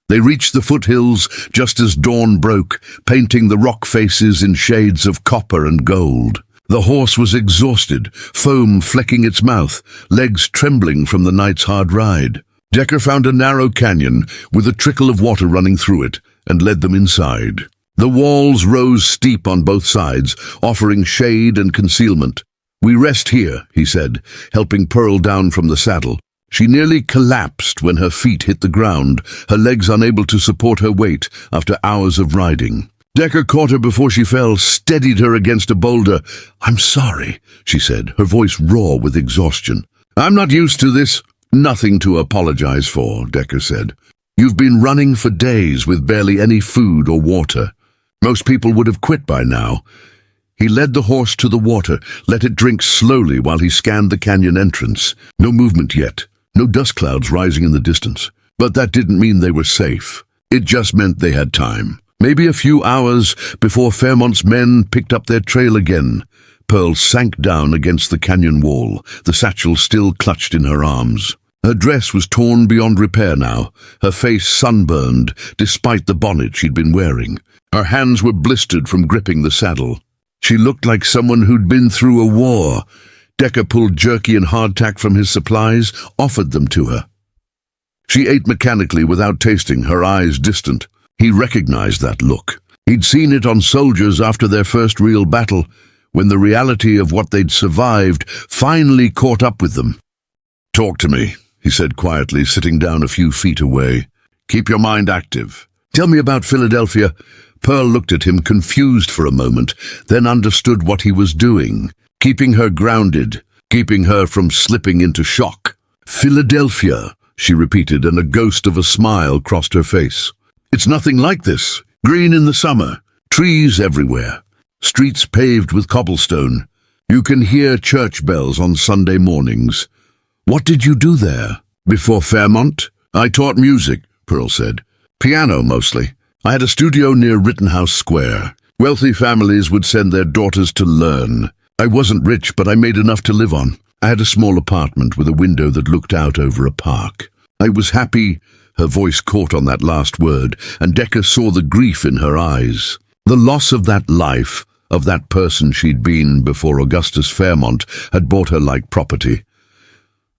They reached the foothills just as dawn broke, painting the rock faces in shades of copper and gold. The horse was exhausted, foam flecking its mouth, legs trembling from the night's hard ride. Decker found a narrow canyon with a trickle of water running through it and led them inside. The walls rose steep on both sides, offering shade and concealment. "We rest here," he said, helping Pearl down from the saddle. She nearly collapsed when her feet hit the ground, her legs unable to support her weight after hours of riding. Decker caught her before she fell, steadied her against a boulder. "I'm sorry," she said, her voice raw with exhaustion. "I'm not used to this." "Nothing to apologize for," Decker said. "You've been running for days with barely any food or water. Most people would have quit by now." He led the horse to the water, let it drink slowly while he scanned the canyon entrance. No movement yet, no dust clouds rising in the distance. But that didn't mean they were safe. It just meant they had time. Maybe a few hours before Fairmont's men picked up their trail again. Pearl sank down against the canyon wall, the satchel still clutched in her arms. Her dress was torn beyond repair now, her face sunburned despite the bonnet she'd been wearing. Her hands were blistered from gripping the saddle. She looked like someone who'd been through a war. Decker pulled jerky and hardtack from his supplies, offered them to her. She ate mechanically without tasting, her eyes distant. He recognized that look. He'd seen it on soldiers after their first real battle, when the reality of what they'd survived finally caught up with them. "Talk to me," he said quietly, sitting down a few feet away. "Keep your mind active. Tell me about Philadelphia." Pearl looked at him, confused for a moment, then understood what he was doing, keeping her grounded, keeping her from slipping into shock. "Philadelphia," she repeated, and a ghost of a smile crossed her face. "It's nothing like this. Green in the summer, trees everywhere. Streets paved with cobblestone. You can hear church bells on Sunday mornings. What did you do there? Before Fairmont?" "I taught music," Pearl said. "Piano, mostly. I had a studio near Rittenhouse Square. Wealthy families would send their daughters to learn. I wasn't rich, but I made enough to live on. I had a small apartment with a window that looked out over a park. I was happy." Her voice caught on that last word, and Decker saw the grief in her eyes. The loss of that life, of that person she'd been before Augustus Fairmont, had bought her like property.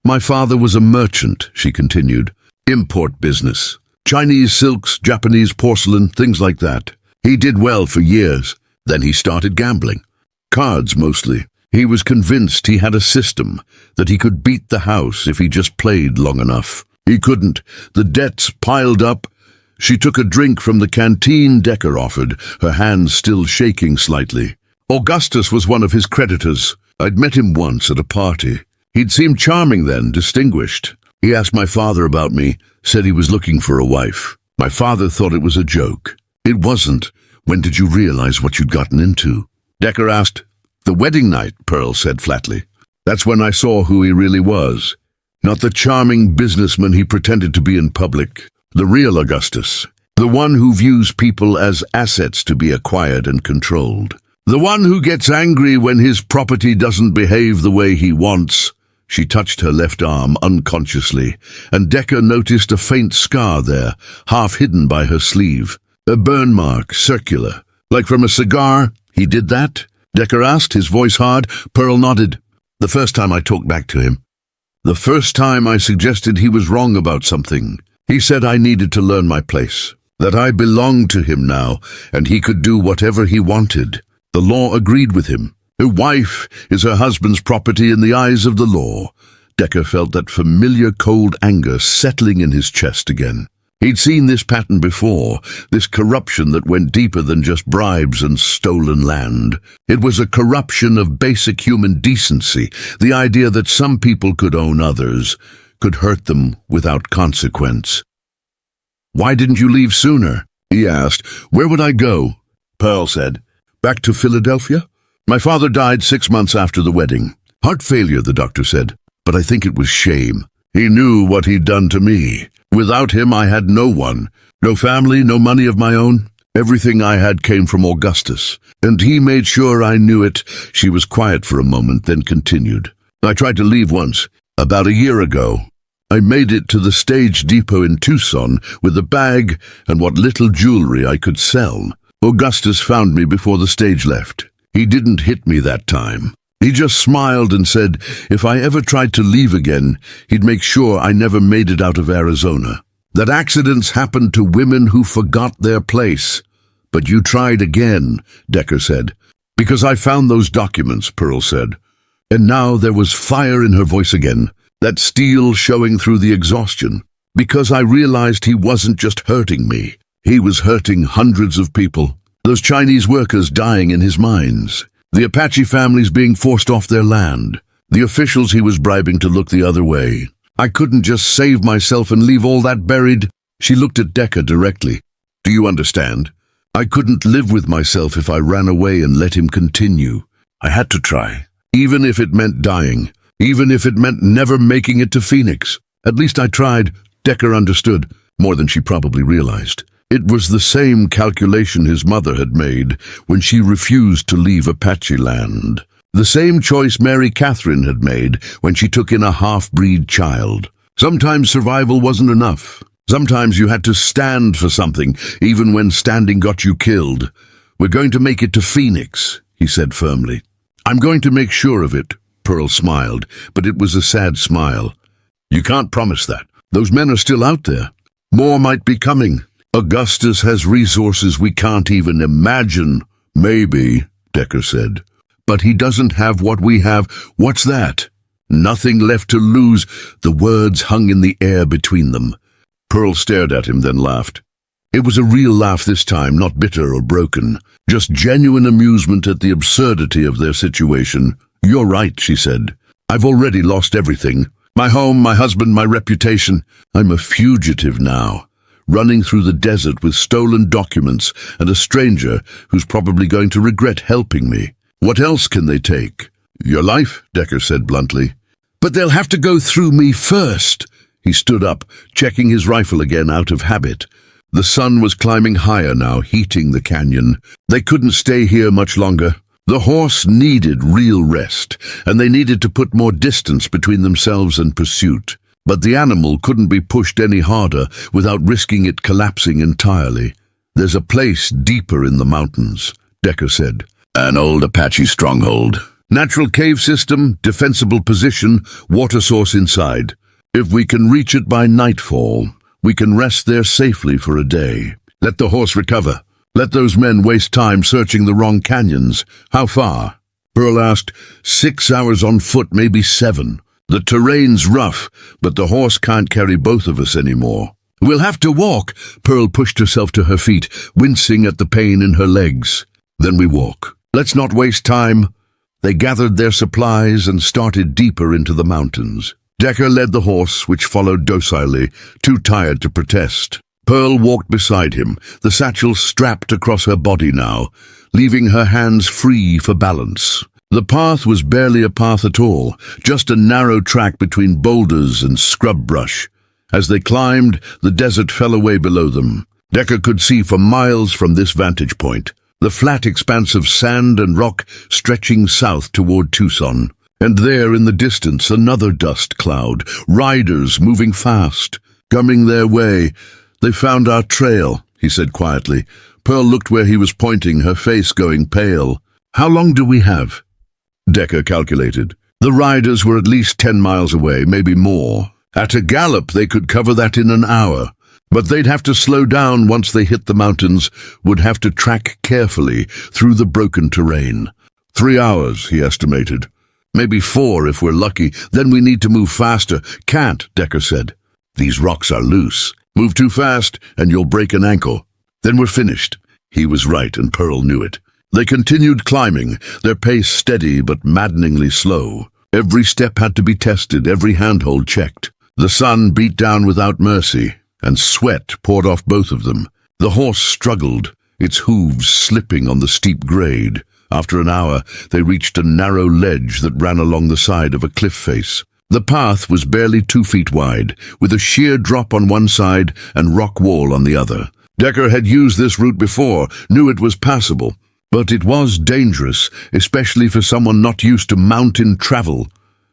My father was a merchant, she continued. Import business. Chinese silks, Japanese porcelain, things like that. He did well for years. Then he started gambling. Cards mostly. He was convinced he had a system, that he could beat the house if he just played long enough. He couldn't. The debts piled up. She took a drink from the canteen Decker offered, her hands still shaking slightly. Augustus was one of his creditors. I'd met him once at a party. He'd seemed charming then, distinguished. He asked my father about me, said he was looking for a wife. My father thought it was a joke. It wasn't. When did you realize what you'd gotten into? Decker asked. The wedding night, Pearl said flatly. That's when I saw who he really was. Not the charming businessman he pretended to be in public. The real Augustus. The one who views people as assets to be acquired and controlled. The one who gets angry when his property doesn't behave the way he wants. She touched her left arm unconsciously, and Decker noticed a faint scar there, half hidden by her sleeve. A burn mark, circular. Like from a cigar? He did that? Decker asked, his voice hard. Pearl nodded. The first time I talked back to him. The first time I suggested he was wrong about something. He said I needed to learn my place, that I belonged to him now, and he could do whatever he wanted. The law agreed with him. Her wife is her husband's property in the eyes of the law. Decker felt that familiar cold anger settling in his chest again. He'd seen this pattern before, this corruption that went deeper than just bribes and stolen land. It was a corruption of basic human decency, the idea that some people could own others, could hurt them without consequence. Why didn't you leave sooner? He asked. Where would I go? Pearl said. Back to Philadelphia? My father died 6 months after the wedding. Heart failure, the doctor said, but I think it was shame. He knew what he'd done to me. Without him, I had no one. No family, no money of my own. Everything I had came from Augustus, and he made sure I knew it. She was quiet for a moment, then continued. I tried to leave once, about a year ago. I made it to the stage depot in Tucson with a bag and what little jewelry I could sell. Augustus found me before the stage left. He didn't hit me that time. He just smiled and said if I ever tried to leave again, he'd make sure I never made it out of Arizona. That accidents happened to women who forgot their place. But you tried again, Decker said. Because I found those documents, Pearl said. And now there was fire in her voice again, that steel showing through the exhaustion. Because I realized he wasn't just hurting me. He was hurting hundreds of people. Those Chinese workers dying in his mines. The Apache families being forced off their land. The officials he was bribing to look the other way. I couldn't just save myself and leave all that buried. She looked at Decker directly. Do you understand? I couldn't live with myself if I ran away and let him continue. I had to try. Even if it meant dying. Even if it meant never making it to Phoenix. At least I tried. Decker understood, more than she probably realized. It was the same calculation his mother had made when she refused to leave Apache land. The same choice Mary Catherine had made when she took in a half-breed child. Sometimes survival wasn't enough. Sometimes you had to stand for something, even when standing got you killed. We're going to make it to Phoenix, he said firmly. I'm going to make sure of it, Pearl smiled, but it was a sad smile. You can't promise that. Those men are still out there. More might be coming. Augustus has resources we can't even imagine. Maybe, Decker said. But he doesn't have what we have. What's that? Nothing left to lose. The words hung in the air between them. Pearl stared at him, then laughed. It was a real laugh this time, not bitter or broken. Just genuine amusement at the absurdity of their situation. You're right, she said. I've already lost everything. My home, my husband, my reputation. I'm a fugitive now. Running through the desert with stolen documents and a stranger who's probably going to regret helping me. What else can they take? Your life, Decker said bluntly. But they'll have to go through me first. He stood up, checking his rifle again out of habit. The sun was climbing higher now, heating the canyon. They couldn't stay here much longer. The horse needed real rest, and they needed to put more distance between themselves and pursuit. But the animal couldn't be pushed any harder without risking it collapsing entirely. "There's a place deeper in the mountains," Decker said. "An old Apache stronghold. Natural cave system, defensible position, water source inside. If we can reach it by nightfall, we can rest there safely for a day. Let the horse recover. Let those men waste time searching the wrong canyons. How far?" Pearl asked. 6 hours on foot, maybe 7. The terrain's rough, but the horse can't carry both of us anymore. "We'll have to walk." Pearl pushed herself to her feet, wincing at the pain in her legs. "Then we walk. Let's not waste time." They gathered their supplies and started deeper into the mountains. Decker led the horse, which followed docilely, too tired to protest. Pearl walked beside him, the satchel strapped across her body now, leaving her hands free for balance. The path was barely a path at all, just a narrow track between boulders and scrub brush. As they climbed, the desert fell away below them. Decker could see for miles from this vantage point, the flat expanse of sand and rock stretching south toward Tucson. And there in the distance, another dust cloud, riders moving fast, coming their way. "They found our trail," he said quietly. Pearl looked where he was pointing, her face going pale. "How long do we have?" Decker calculated. The riders were at least 10 miles away, maybe more. At a gallop, they could cover that in an hour. But they'd have to slow down once they hit the mountains, would have to track carefully through the broken terrain. 3 hours, he estimated. Maybe 4 if we're lucky, then we need to move faster. "Can't," Decker said. "These rocks are loose. Move too fast and you'll break an ankle. Then we're finished." He was right, and Pearl knew it. They continued climbing, their pace steady but maddeningly slow. Every step had to be tested, every handhold checked. The sun beat down without mercy, and sweat poured off both of them. The horse struggled, its hooves slipping on the steep grade. After an hour, they reached a narrow ledge that ran along the side of a cliff face. The path was barely 2 feet wide, with a sheer drop on one side and rock wall on the other. Decker had used this route before, knew it was passable, but it was dangerous, especially for someone not used to mountain travel.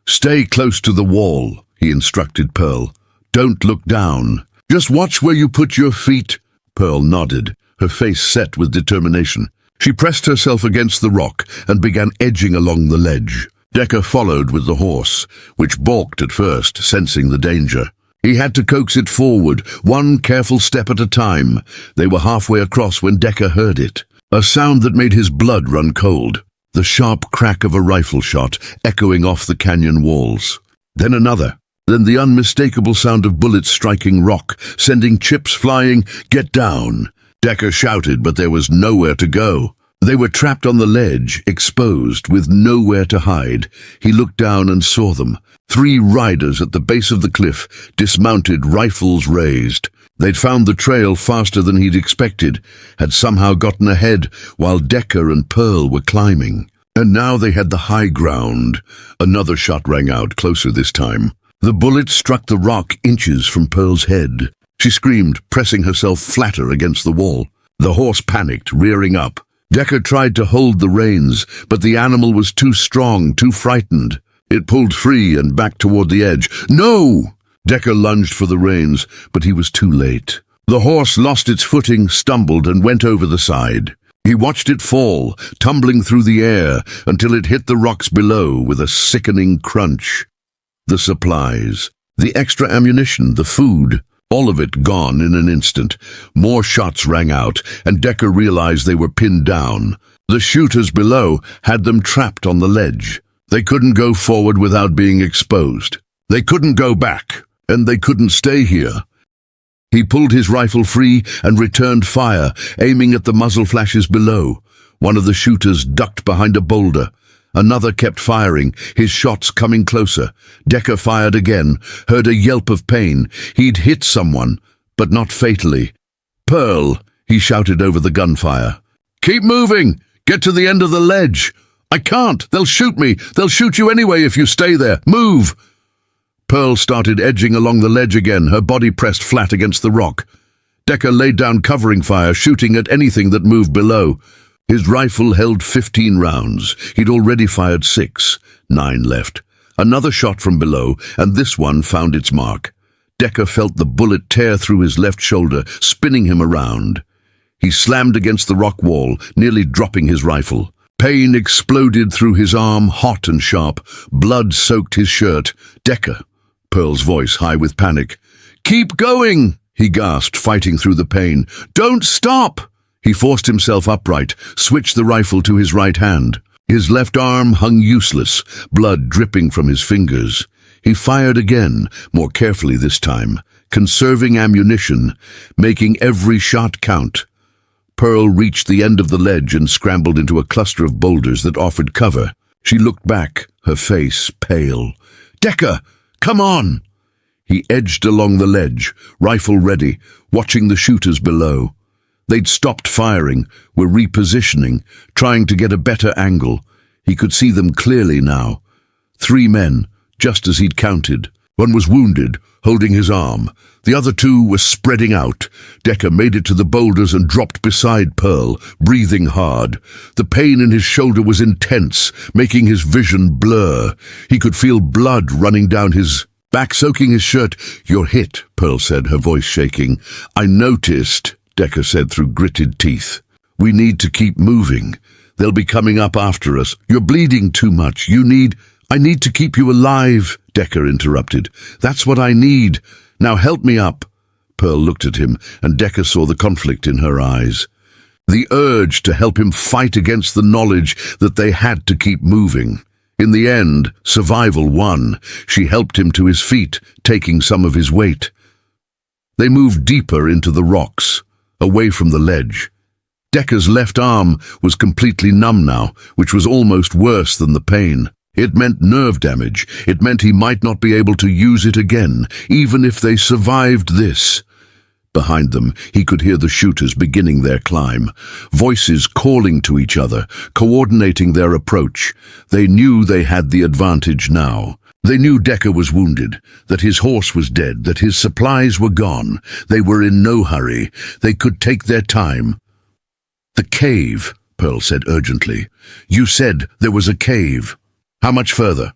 "Stay close to the wall," he instructed Pearl. "Don't look down. Just watch where you put your feet." Pearl nodded, her face set with determination. She pressed herself against the rock and began edging along the ledge. Decker followed with the horse, which balked at first, sensing the danger. He had to coax it forward, one careful step at a time. They were halfway across when Decker heard it, a sound that made his blood run cold, the sharp crack of a rifle shot echoing off the canyon walls. Then another, then the unmistakable sound of bullets striking rock, sending chips flying. "Get down!" Decker shouted, but there was nowhere to go. They were trapped on the ledge, exposed, with nowhere to hide. He looked down and saw them. 3 riders at the base of the cliff, dismounted, rifles raised. They'd found the trail faster than he'd expected, had somehow gotten ahead while Decker and Pearl were climbing. And now they had the high ground. Another shot rang out, closer this time. The bullet struck the rock inches from Pearl's head. She screamed, pressing herself flatter against the wall. The horse panicked, rearing up. Decker tried to hold the reins, but the animal was too strong, too frightened. It pulled free and back toward the edge. "No!" Decker lunged for the reins, but he was too late. The horse lost its footing, stumbled, and went over the side. He watched it fall, tumbling through the air, until it hit the rocks below with a sickening crunch. The supplies, the extra ammunition, the food, all of it gone in an instant. More shots rang out, and Decker realized they were pinned down. The shooters below had them trapped on the ledge. They couldn't go forward without being exposed. They couldn't go back, and they couldn't stay here. He pulled his rifle free and returned fire, aiming at the muzzle flashes below. One of the shooters ducked behind a boulder. Another kept firing, his shots coming closer. Decker fired again, heard a yelp of pain. He'd hit someone, but not fatally. "Pearl," he shouted over the gunfire. "Keep moving! Get to the end of the ledge!" "I can't! They'll shoot me! They'll shoot you anyway if you stay there! Move!" Pearl started edging along the ledge again, her body pressed flat against the rock. Decker laid down covering fire, shooting at anything that moved below. His rifle held 15 rounds. He'd already fired 6. 9 left. Another shot from below, and this one found its mark. Decker felt the bullet tear through his left shoulder, spinning him around. He slammed against the rock wall, nearly dropping his rifle. Pain exploded through his arm, hot and sharp. Blood soaked his shirt. "Decker," Pearl's voice high with panic. "Keep going," he gasped, fighting through the pain. "Don't stop!" He forced himself upright, switched the rifle to his right hand. His left arm hung useless, blood dripping from his fingers. He fired again, more carefully this time, conserving ammunition, making every shot count. Pearl reached the end of the ledge and scrambled into a cluster of boulders that offered cover. She looked back, her face pale. "Decker, come on!" He edged along the ledge, rifle ready, watching the shooters below. They'd stopped firing, were repositioning, trying to get a better angle. He could see them clearly now. 3 men, just as he'd counted. One was wounded, holding his arm. The other 2 were spreading out. Decker made it to the boulders and dropped beside Pearl, breathing hard. The pain in his shoulder was intense, making his vision blur. He could feel blood running down his back, soaking his shirt. "You're hit," Pearl said, her voice shaking. "I noticed," Decker said through gritted teeth. "We need to keep moving. They'll be coming up after us. You're bleeding too much. I need to keep you alive," Decker interrupted. "That's what I need. Now help me up." Pearl looked at him, and Decker saw the conflict in her eyes. The urge to help him fight against the knowledge that they had to keep moving. In the end, survival won. She helped him to his feet, taking some of his weight. They moved deeper into the rocks, away from the ledge. Decker's left arm was completely numb now, which was almost worse than the pain. It meant nerve damage. It meant he might not be able to use it again, even if they survived this. Behind them, he could hear the shooters beginning their climb, voices calling to each other, coordinating their approach. They knew they had the advantage now. They knew Decker was wounded, that his horse was dead, that his supplies were gone. They were in no hurry. They could take their time. "The cave," Pearl said urgently. "You said there was a cave. How much further?"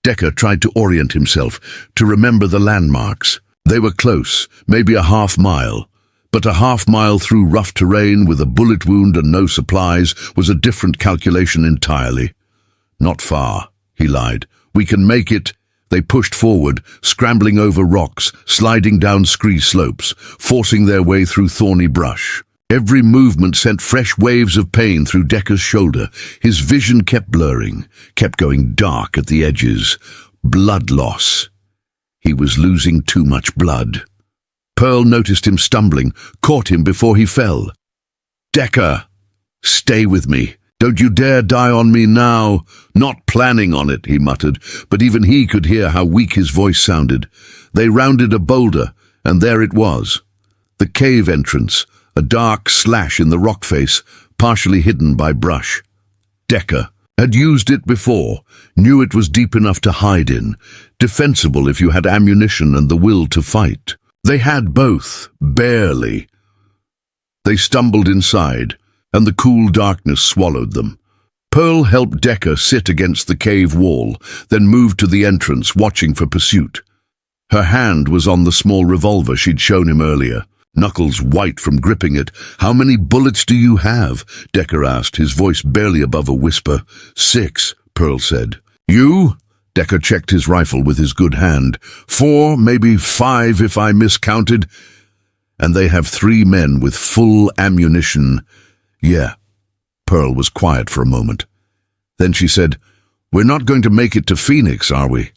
Decker tried to orient himself, to remember the landmarks. They were close, maybe a half-mile. But a half-mile through rough terrain with a bullet wound and no supplies was a different calculation entirely. "Not far," he lied. "We can make it." They pushed forward, scrambling over rocks, sliding down scree slopes, forcing their way through thorny brush. Every movement sent fresh waves of pain through Decker's shoulder. His vision kept blurring, kept going dark at the edges. Blood loss. He was losing too much blood. Pearl noticed him stumbling, caught him before he fell. "Decker, stay with me. Don't you dare die on me now." "Not planning on it," he muttered, but even he could hear how weak his voice sounded. They rounded a boulder, and there it was. The cave entrance, a dark slash in the rock face, partially hidden by brush. Decker had used it before, knew it was deep enough to hide in, defensible if you had ammunition and the will to fight. They had both, barely. They stumbled inside, and the cool darkness swallowed them. Pearl helped Decker sit against the cave wall, then moved to the entrance, watching for pursuit. Her hand was on the small revolver she'd shown him earlier, knuckles white from gripping it. "How many bullets do you have?" Decker asked, his voice barely above a whisper. 6, Pearl said. "You?" Decker checked his rifle with his good hand. 4, maybe 5 if I miscounted. "And they have 3 men with full ammunition." "Yeah." Pearl was quiet for a moment. Then she said, "We're not going to make it to Phoenix, are we?"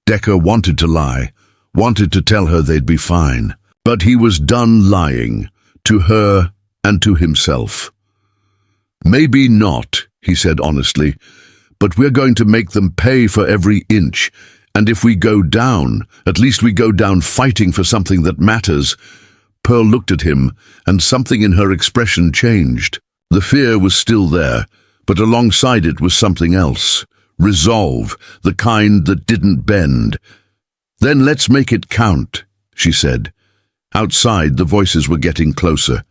Decker wanted to lie, wanted to tell her they'd be fine. But he was done lying, to her and to himself. "Maybe not," he said honestly, "but we're going to make them pay for every inch, and if we go down, at least we go down fighting for something that matters." Pearl looked at him, and something in her expression changed. The fear was still there, but alongside it was something else. Resolve, the kind that didn't bend. "Then let's make it count," she said. Outside, the voices were getting closer.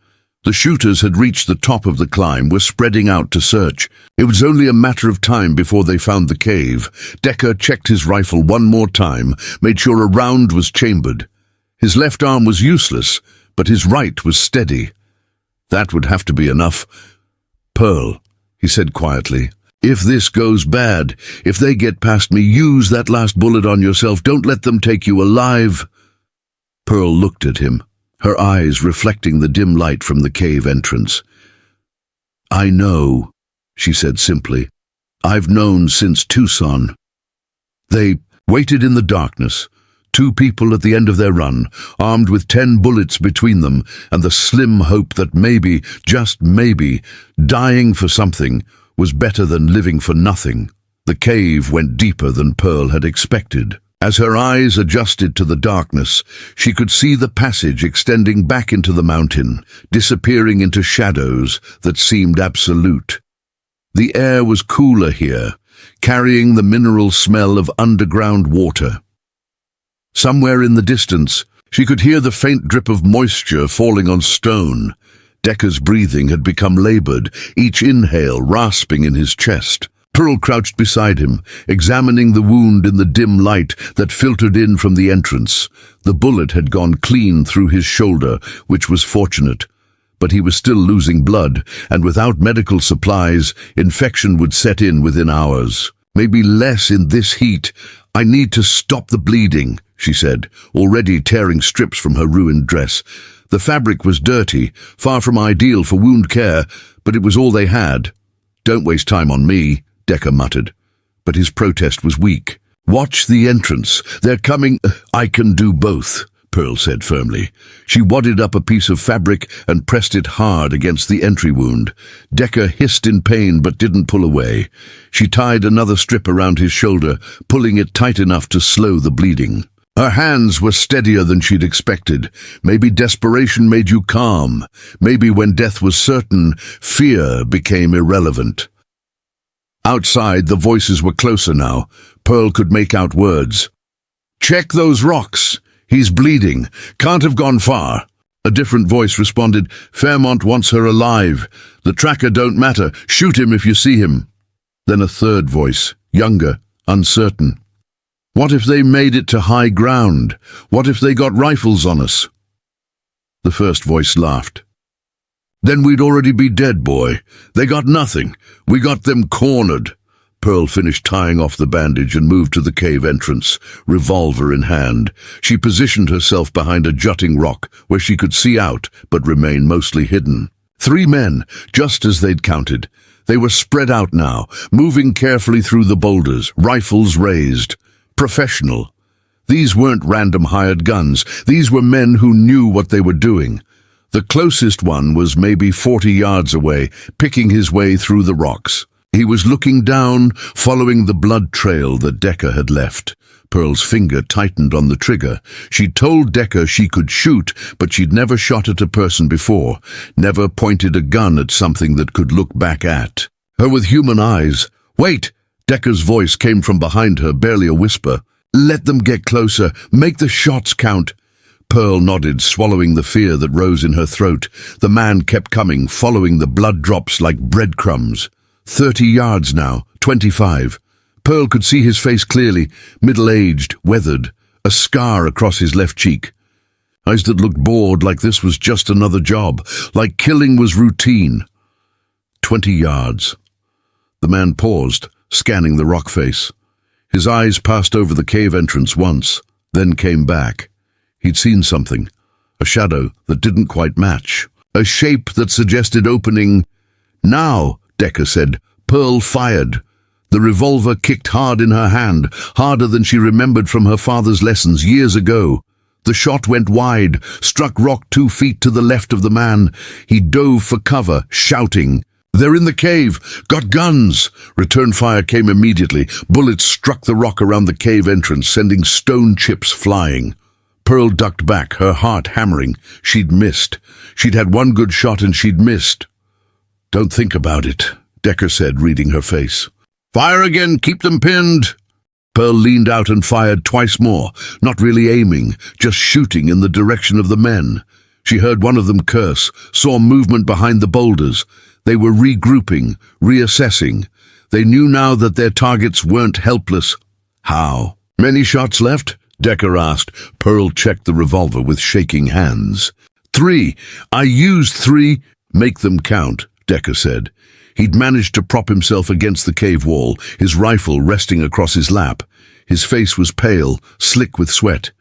The shooters had reached the top of the climb, were spreading out to search. It was only a matter of time before they found the cave. Decker checked his rifle one more time, made sure a round was chambered. His left arm was useless, but his right was steady. That would have to be enough. Pearl, he said quietly, if this goes bad, if they get past me, use that last bullet on yourself. Don't let them take you alive. Pearl looked at him, her eyes reflecting the dim light from the cave entrance. I know, she said simply. I've known since Tucson. They waited in the darkness, 2 people at the end of their run, armed with 10 bullets between them, and the slim hope that maybe, just maybe, dying for something was better than living for nothing. The cave went deeper than Pearl had expected. As her eyes adjusted to the darkness, she could see the passage extending back into the mountain, disappearing into shadows that seemed absolute. The air was cooler here, carrying the mineral smell of underground water. Somewhere in the distance, she could hear the faint drip of moisture falling on stone. Decker's breathing had become labored, each inhale rasping in his chest. Pearl crouched beside him, examining the wound in the dim light that filtered in from the entrance. The bullet had gone clean through his shoulder, which was fortunate. But he was still losing blood, and without medical supplies, infection would set in within hours. Maybe less in this heat. I need to stop the bleeding, she said, already tearing strips from her ruined dress. The fabric was dirty, far from ideal for wound care, but it was all they had. Don't waste time on me, Decker muttered. But his protest was weak. Watch the entrance. They're coming. I can do both, Pearl said firmly. She wadded up a piece of fabric and pressed it hard against the entry wound. Decker hissed in pain but didn't pull away. She tied another strip around his shoulder, pulling it tight enough to slow the bleeding. Her hands were steadier than she'd expected. Maybe desperation made you calm. Maybe when death was certain, fear became irrelevant. Outside, the voices were closer now. Pearl could make out words. Check those rocks. He's bleeding. Can't have gone far. A different voice responded, Fairmont wants her alive. The tracker don't matter. Shoot him if you see him. Then a third voice, younger, uncertain. What if they made it to high ground? What if they got rifles on us? The first voice laughed. Then we'd already be dead, boy. They got nothing. We got them cornered. Pearl finished tying off the bandage and moved to the cave entrance, revolver in hand. She positioned herself behind a jutting rock where she could see out but remain mostly hidden. 3 men, just as they'd counted. They were spread out now, moving carefully through the boulders, rifles raised. Professional. These weren't random hired guns. These were men who knew what they were doing. The closest one was maybe 40 yards away, picking his way through the rocks. He was looking down, following the blood trail that Decker had left. Pearl's finger tightened on the trigger. She'd told Decker she could shoot, but she'd never shot at a person before, never pointed a gun at something that could look back at her with human eyes. Wait! Decker's voice came from behind her, barely a whisper. Let them get closer. Make the shots count. Pearl nodded, swallowing the fear that rose in her throat. The man kept coming, following the blood drops like breadcrumbs. 30 yards now, 25. Pearl could see his face clearly, middle-aged, weathered, a scar across his left cheek. Eyes that looked bored, like this was just another job, like killing was routine. 20 yards. The man paused, scanning the rock face. His eyes passed over the cave entrance once, then came back. He'd seen something, a shadow that didn't quite match, a shape that suggested opening. Now, Decker said. Pearl fired. The revolver kicked hard in her hand, harder than she remembered from her father's lessons years ago. The shot went wide, struck rock 2 feet to the left of the man. He dove for cover, shouting. They're in the cave! Got guns! Return fire came immediately. Bullets struck the rock around the cave entrance, sending stone chips flying. Pearl ducked back, her heart hammering. She'd missed. She'd had one good shot and she'd missed. Don't think about it, Decker said, reading her face. Fire again, keep them pinned. Pearl leaned out and fired twice more, not really aiming, just shooting in the direction of the men. She heard one of them curse, saw movement behind the boulders. They were regrouping, reassessing. They knew now that their targets weren't helpless. How? Many shots left? Decker asked. Pearl checked the revolver with shaking hands. 3. I used 3. Make them count, Decker said. He'd managed to prop himself against the cave wall, his rifle resting across his lap. His face was pale, slick with sweat.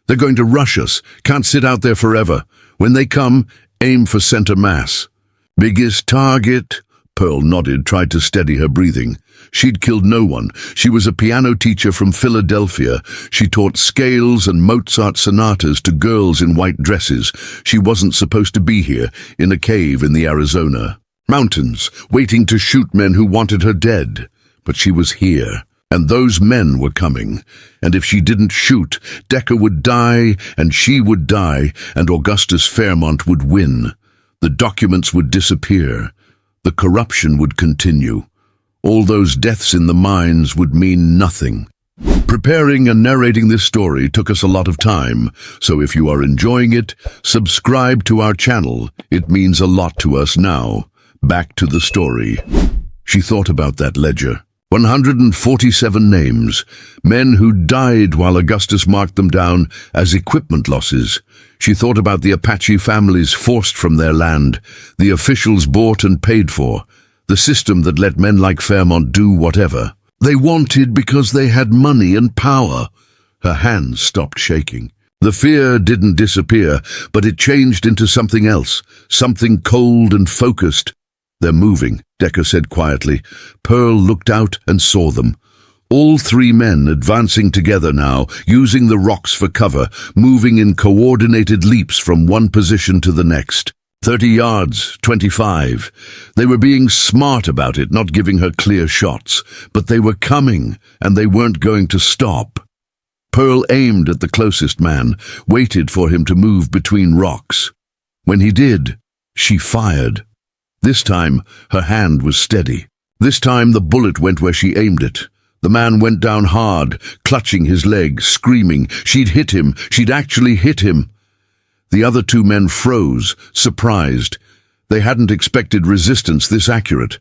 They're going to rush us. Can't sit out there forever. When they come, aim for center mass. Biggest target? Pearl nodded, tried to steady her breathing. She'd killed no one. She was a piano teacher from Philadelphia. She taught scales and Mozart sonatas to girls in white dresses. She wasn't supposed to be here, in a cave in the Arizona mountains, waiting to shoot men who wanted her dead. But she was here, and those men were coming. And if she didn't shoot, Decker would die, and she would die, and Augustus Fairmont would win. The documents would disappear. The corruption would continue. All those deaths in the mines would mean nothing. Preparing and narrating this story took us a lot of time, so if you are enjoying it, subscribe to our channel. It means a lot to us now. Back to the story. She thought about that ledger. 147 names, men who died while Augustus marked them down as equipment losses. She thought about the Apache families forced from their land, the officials bought and paid for, the system that let men like Fairmont do whatever they wanted because they had money and power. Her hands stopped shaking. The fear didn't disappear, but it changed into something else, something cold and focused. They're moving, Decker said quietly. Pearl looked out and saw them. All three men advancing together now, using the rocks for cover, moving in coordinated leaps from one position to the next. 30 yards, 25. They were being smart about it, not giving her clear shots. But they were coming, and they weren't going to stop. Pearl aimed at the closest man, waited for him to move between rocks. When he did, she fired. This time, her hand was steady. This time, the bullet went where she aimed it. The man went down hard, clutching his leg, screaming. She'd hit him. She'd actually hit him. The other two men froze, surprised. They hadn't expected resistance this accurate.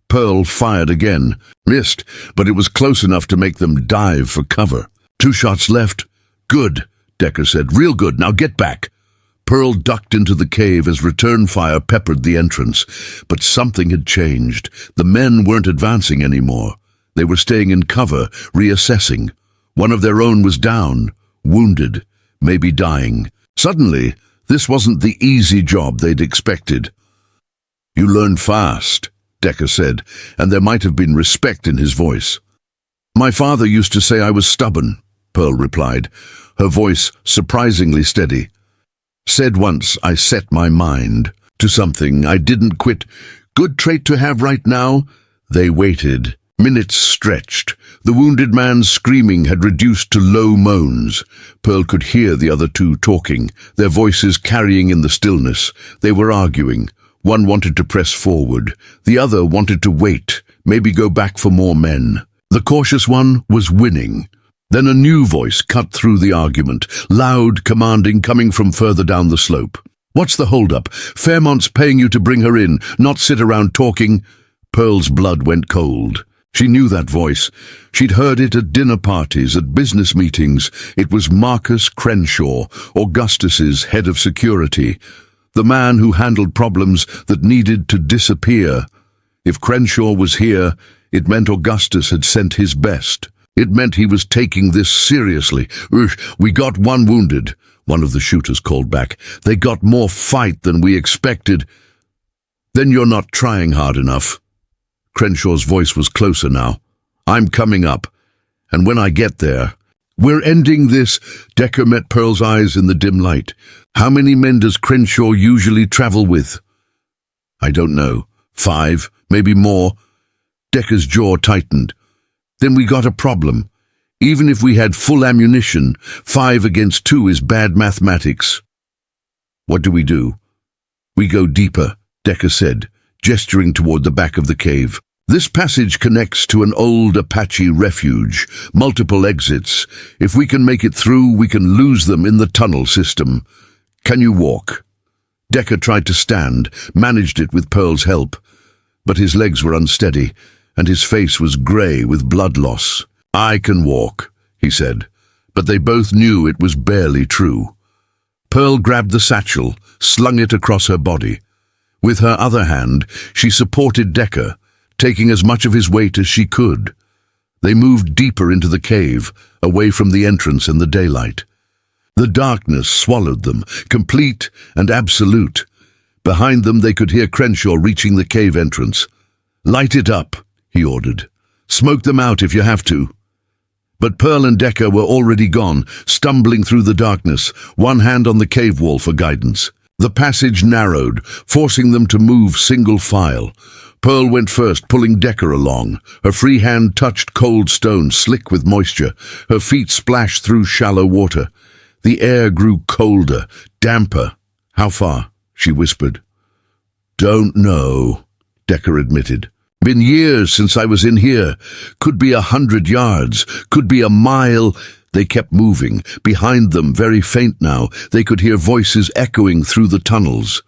Pearl fired again. Missed, but it was close enough to make them dive for cover. 2 shots left. Good, Decker said. Real good. Now get back. Pearl ducked into the cave as return fire peppered the entrance. But something had changed. The men weren't advancing anymore. They were staying in cover, reassessing. One of their own was down, wounded, maybe dying. Suddenly, this wasn't the easy job they'd expected. You learn fast, Decker said, and there might have been respect in his voice. My father used to say I was stubborn, Pearl replied, her voice surprisingly steady. Said once I set my mind to something. I didn't quit. Good trait to have right now. They waited. Minutes stretched. The wounded man's screaming had reduced to low moans. Pearl could hear the other two talking, their voices carrying in the stillness. They were arguing. One wanted to press forward. The other wanted to wait, maybe go back for more men. The cautious one was winning. Then a new voice cut through the argument, loud, commanding, coming from further down the slope. What's the holdup? Fairmont's paying you to bring her in, not sit around talking. Pearl's blood went cold. She knew that voice. She'd heard it at dinner parties, at business meetings. It was Marcus Crenshaw, Augustus's head of security, the man who handled problems that needed to disappear. If Crenshaw was here, it meant Augustus had sent his best. It meant he was taking this seriously. We got one wounded, one of the shooters called back. They got more fight than we expected. Then you're not trying hard enough. Crenshaw's voice was closer now. I'm coming up, and when I get there, we're ending this. Decker met Pearl's eyes in the dim light. How many men does Crenshaw usually travel with? I don't know. 5, maybe more. Decker's jaw tightened. Then we got a problem. Even if we had full ammunition, 5 against 2 is bad mathematics. What do? We go deeper, Decker said, gesturing toward the back of the cave. This passage connects to an old Apache refuge, multiple exits. If we can make it through, we can lose them in the tunnel system. Can you walk? Decker tried to stand, managed it with Pearl's help. But his legs were unsteady, and his face was grey with blood loss. I can walk, he said, but they both knew it was barely true. Pearl grabbed the satchel, slung it across her body. With her other hand, she supported Decker, taking as much of his weight as she could. They moved deeper into the cave, away from the entrance and the daylight. The darkness swallowed them, complete and absolute. Behind them they could hear Crenshaw reaching the cave entrance. "Light it up," he ordered. "Smoke them out if you have to." But Pearl and Decker were already gone, stumbling through the darkness, one hand on the cave wall for guidance. The passage narrowed, forcing them to move single file. Pearl went first, pulling Decker along. Her free hand touched cold stone, slick with moisture. Her feet splashed through shallow water. The air grew colder, damper. "How far?" she whispered. "Don't know," Decker admitted. "Been years since I was in here. Could be 100 yards, could be a mile." They kept moving. Behind them, very faint now, they could hear voices echoing through the tunnels.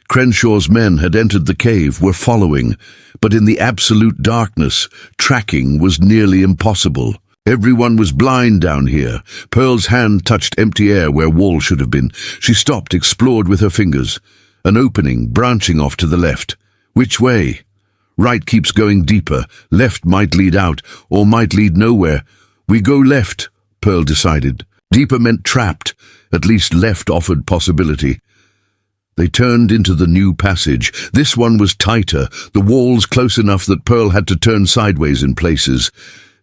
Crenshaw's men had entered the cave, were following, but in the absolute darkness, tracking was nearly impossible. Everyone was blind down here. Pearl's hand touched empty air where wall should have been. She stopped, explored with her fingers. An opening, branching off to the left. Which way? Right keeps going deeper. Left might lead out, or might lead nowhere. "We go left," Pearl decided. Deeper meant trapped. At least left offered possibility. They turned into the new passage. This one was tighter, the walls close enough that Pearl had to turn sideways in places.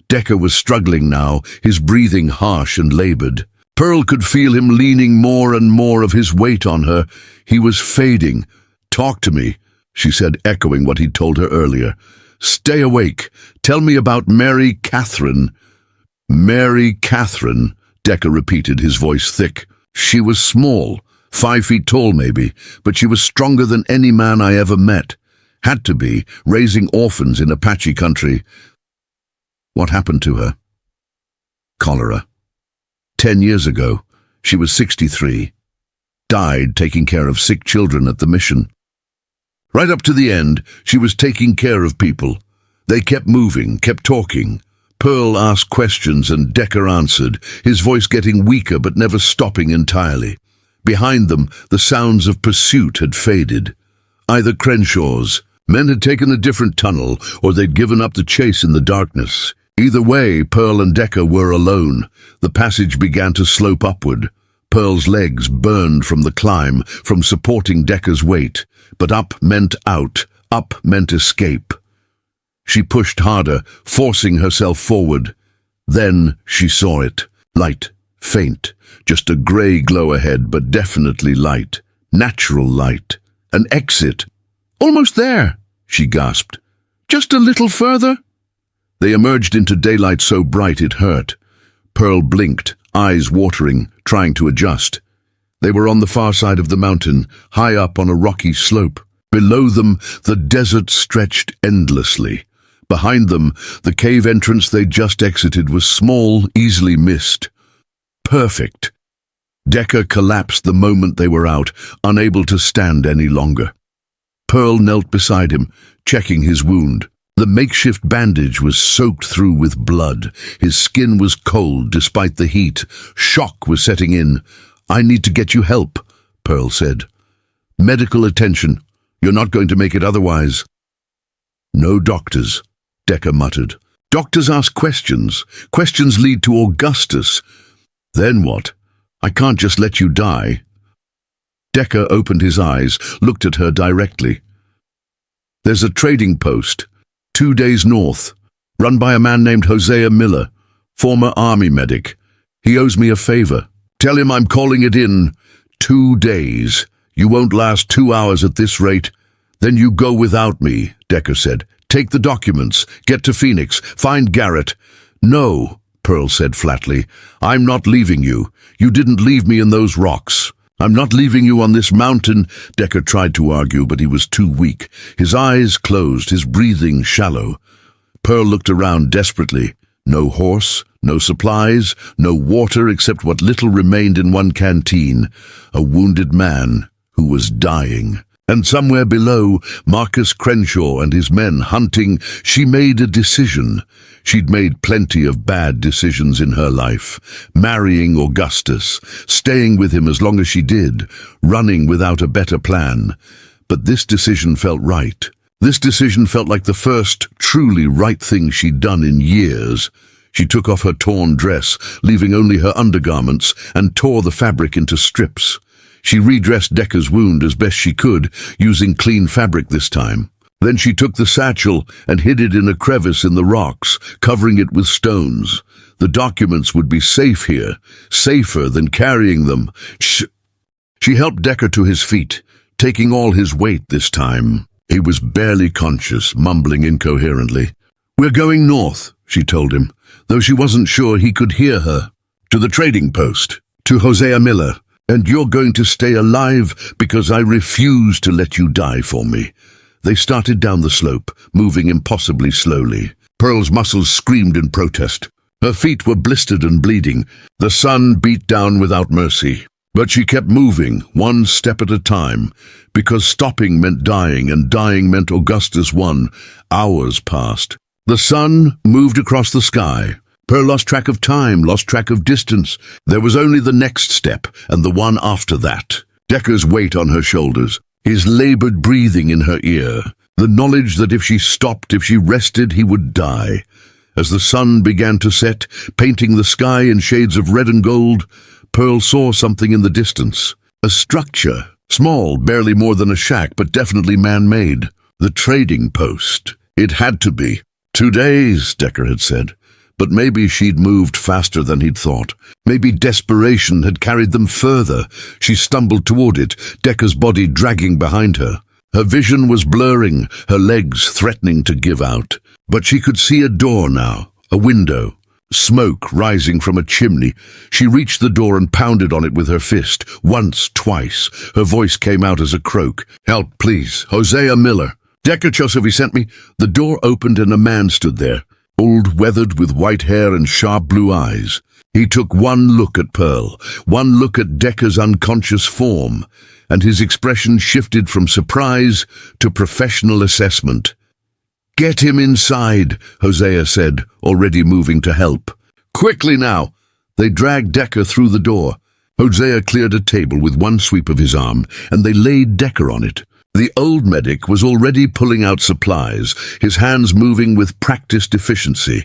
Decker was struggling now, his breathing harsh and labored. Pearl could feel him leaning more and more of his weight on her. He was fading. "Talk to me," she said, echoing what he'd told her earlier. "Stay awake. Tell me about Mary Catherine." "Mary Catherine," Decker repeated, his voice thick. "She was small, 5 feet tall maybe, but she was stronger than any man I ever met. Had to be, raising orphans in Apache country." "What happened to her?" "Cholera. 10 years ago. She was 63. Died taking care of sick children at the mission. Right up to the end, she was taking care of people. They kept moving, kept talking. Pearl asked questions and Decker answered, his voice getting weaker but never stopping entirely. Behind them, the sounds of pursuit had faded. Either Crenshaw's. Men had taken a different tunnel, or they'd given up the chase in the darkness. Either way, Pearl and Decker were alone. The passage began to slope upward. Pearl's legs burned from the climb, from supporting Decker's weight. But up meant out, up meant escape. She pushed harder, forcing herself forward. Then she saw it. Light, faint, just a grey glow ahead, but definitely light. Natural light. An exit. "Almost there," she gasped. "Just a little further." They emerged into daylight so bright it hurt. Pearl blinked, eyes watering, trying to adjust. They were on the far side of the mountain, high up on a rocky slope. Below them, the desert stretched endlessly. Behind them, the cave entrance they'd just exited was small, easily missed. Perfect. Decker collapsed the moment they were out, unable to stand any longer. Pearl knelt beside him, checking his wound. The makeshift bandage was soaked through with blood. His skin was cold despite the heat. Shock was setting in. "I need to get you help," Pearl said. "Medical attention. You're not going to make it otherwise." "No doctors," Decker muttered. "Doctors ask questions. Questions lead to Augustus." "Then what? I can't just let you die." Decker opened his eyes, looked at her directly. "There's a trading post, 2 days north, run by a man named Hosea Miller, former army medic. He owes me a favor. Tell him I'm calling it in 2 days. You won't last 2 hours at this rate. Then you go without me," Decker said. "Take the documents, get to Phoenix, find Garrett." "No," Pearl said flatly. "I'm not leaving you. You didn't leave me in those rocks. I'm not leaving you on this mountain." Decker tried to argue, but he was too weak. His eyes closed, his breathing shallow. Pearl looked around desperately. No horse, no supplies, no water except what little remained in one canteen. A wounded man who was dying. And somewhere below, Marcus Crenshaw and his men hunting. She made a decision. She'd made plenty of bad decisions in her life. Marrying Augustus, staying with him as long as she did, running without a better plan. But this decision felt right. This decision felt like the first truly right thing she'd done in years. She took off her torn dress, leaving only her undergarments, and tore the fabric into strips. She redressed Decker's wound as best she could, using clean fabric this time. Then she took the satchel and hid it in a crevice in the rocks, covering it with stones. The documents would be safe here, safer than carrying them. She helped Decker to his feet, taking all his weight this time. He was barely conscious, mumbling incoherently. "We're going north," she told him, though she wasn't sure he could hear her. "To the trading post, to Hosea Miller, and you're going to stay alive because I refuse to let you die for me." They started down the slope, moving impossibly slowly. Pearl's muscles screamed in protest. Her feet were blistered and bleeding. The sun beat down without mercy. But she kept moving, one step at a time, because stopping meant dying, and dying meant Augustus won. Hours passed. The sun moved across the sky. Pearl lost track of time, lost track of distance. There was only the next step, and the one after that. Decker's weight on her shoulders, his labored breathing in her ear, the knowledge that if she stopped, if she rested, he would die. As the sun began to set, painting the sky in shades of red and gold, Pearl saw something in the distance. A structure, small, barely more than a shack, but definitely man-made. The trading post. It had to be. 2 days, Decker had said. But maybe she'd moved faster than he'd thought. Maybe desperation had carried them further. She stumbled toward it, Decker's body dragging behind her. Her vision was blurring, her legs threatening to give out. But she could see a door now, a window. Smoke rising from a chimney. She reached the door and pounded on it with her fist. Once, twice. Her voice came out as a croak. "Help, please. Hosea Miller." "Decker Chosovi sent me." The door opened and a man stood there, old, weathered, with white hair and sharp blue eyes. He took one look at Pearl, one look at Decker's unconscious form, and his expression shifted from surprise to professional assessment. "Get him inside," Hosea said, already moving to help. "Quickly now." They dragged Decker through the door. Hosea cleared a table with one sweep of his arm, and they laid Decker on it. The old medic was already pulling out supplies, his hands moving with practiced efficiency.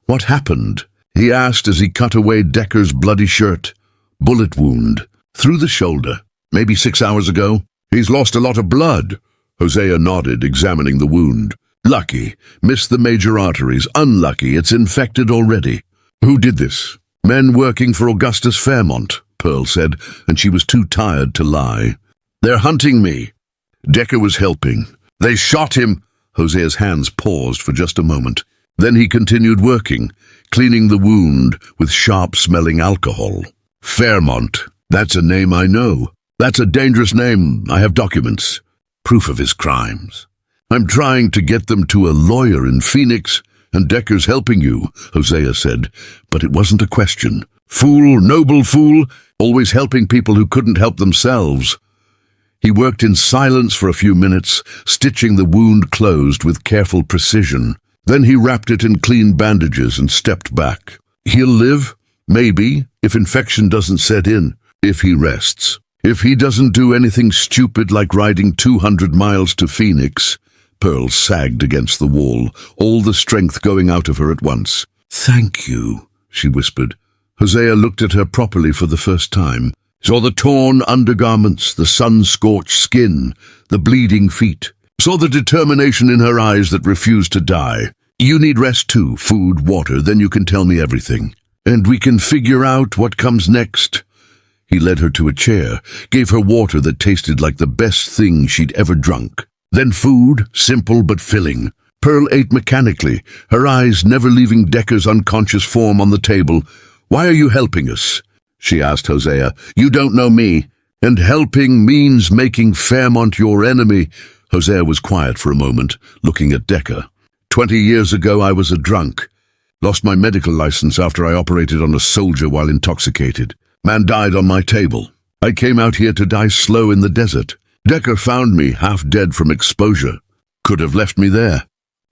"What happened?" he asked as he cut away Decker's bloody shirt. "Bullet wound. Through the shoulder. Maybe 6 hours ago." "He's lost a lot of blood." Hosea nodded, examining the wound. "Lucky. Missed the major arteries. Unlucky. It's infected already." "Who did this?" "Men working for Augustus Fairmont," Pearl said, and she was too tired to lie. "They're hunting me." Decker was helping. "They shot him." Hosea's hands paused for just a moment. Then he continued working, cleaning the wound with sharp-smelling alcohol. "Fairmont. That's a name I know. That's a dangerous name. I have documents. Proof of his crimes. I'm trying to get them to a lawyer in Phoenix, and Decker's helping you," Hosea said. But it wasn't a question. Fool, noble fool, always helping people who couldn't help themselves. He worked in silence for a few minutes, stitching the wound closed with careful precision. Then he wrapped it in clean bandages and stepped back. "He'll live? Maybe, if infection doesn't set in, if he rests. If he doesn't do anything stupid like riding 200 miles to Phoenix." Pearl sagged against the wall, all the strength going out of her at once. "Thank you," she whispered. Hosea looked at her properly for the first time. Saw the torn undergarments, the sun-scorched skin, the bleeding feet. Saw the determination in her eyes that refused to die. "You need rest too, food, water, then you can tell me everything. And we can figure out what comes next." He led her to a chair, gave her water that tasted like the best thing she'd ever drunk. Then food, simple but filling. Pearl ate mechanically, her eyes never leaving Decker's unconscious form on the table. "Why are you helping us?" she asked Hosea. "You don't know me. And helping means making Fairmont your enemy." Hosea was quiet for a moment, looking at Decker. 20 years ago I was a drunk. Lost my medical license after I operated on a soldier while intoxicated. Man died on my table. I came out here to die slow in the desert. Decker found me, half dead from exposure. Could have left me there.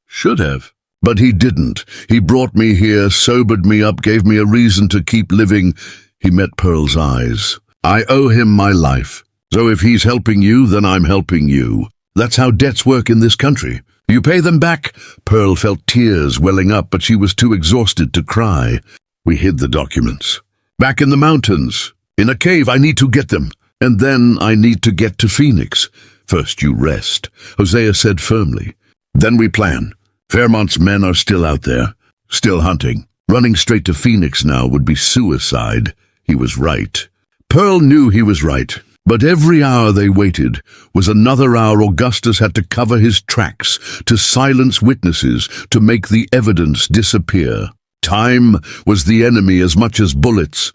Should have. But he didn't. He brought me here, sobered me up, gave me a reason to keep living. He met Pearl's eyes. "I owe him my life. So if he's helping you, then I'm helping you. That's how debts work in this country. You pay them back." Pearl felt tears welling up, but she was too exhausted to cry. "We hid the documents. Back in the mountains. In a cave. I need to get them. And then I need to get to Phoenix. First you rest," Hosea said firmly. "Then we plan. Fairmont's men are still out there, still hunting. Running straight to Phoenix now would be suicide." He was right. Pearl knew he was right. But every hour they waited was another hour Augustus had to cover his tracks, to silence witnesses, to make the evidence disappear. Time was the enemy as much as bullets.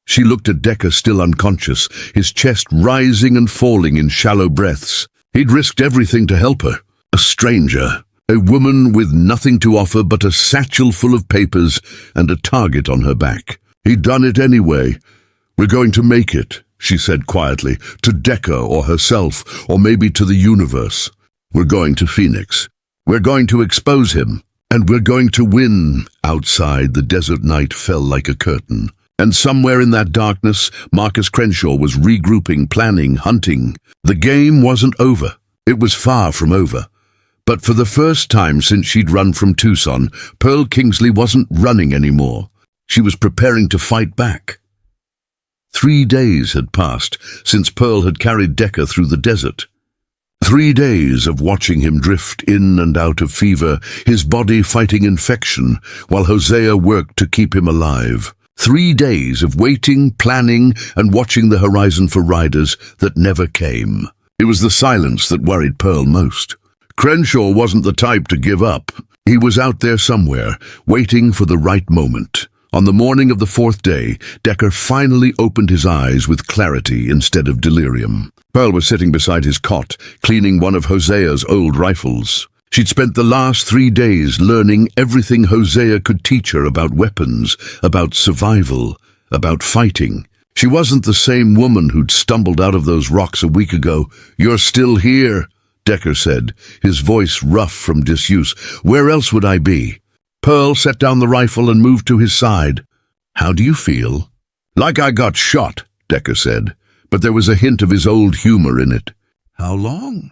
She looked at Decker still unconscious, his chest rising and falling in shallow breaths. He'd risked everything to help her. A stranger, a woman with nothing to offer but a satchel full of papers and a target on her back. He'd done it anyway. "We're going to make it," she said quietly, "to Decker or herself, or maybe to the universe. We're going to Phoenix. We're going to expose him, and we're going to win." Outside, the desert night fell like a curtain. And somewhere in that darkness, Marcus Crenshaw was regrouping, planning, hunting. The game wasn't over. It was far from over. But for the first time since she'd run from Tucson, Pearl Kingsley wasn't running anymore. She was preparing to fight back. 3 days had passed since Pearl had carried Decker through the desert. 3 days of watching him drift in and out of fever, his body fighting infection, while Hosea worked to keep him alive. 3 days of waiting, planning, and watching the horizon for riders that never came. It was the silence that worried Pearl most. Crenshaw wasn't the type to give up. He was out there somewhere, waiting for the right moment. On the morning of the 4th day, Decker finally opened his eyes with clarity instead of delirium. Pearl was sitting beside his cot, cleaning one of Hosea's old rifles. She'd spent the last 3 days learning everything Hosea could teach her about weapons, about survival, about fighting. She wasn't the same woman who'd stumbled out of those rocks a week ago. "You're still here," Decker said, his voice rough from disuse. "Where else would I be?" Pearl set down the rifle and moved to his side. "How do you feel?" "Like I got shot," Decker said, but there was a hint of his old humor in it. "How long?"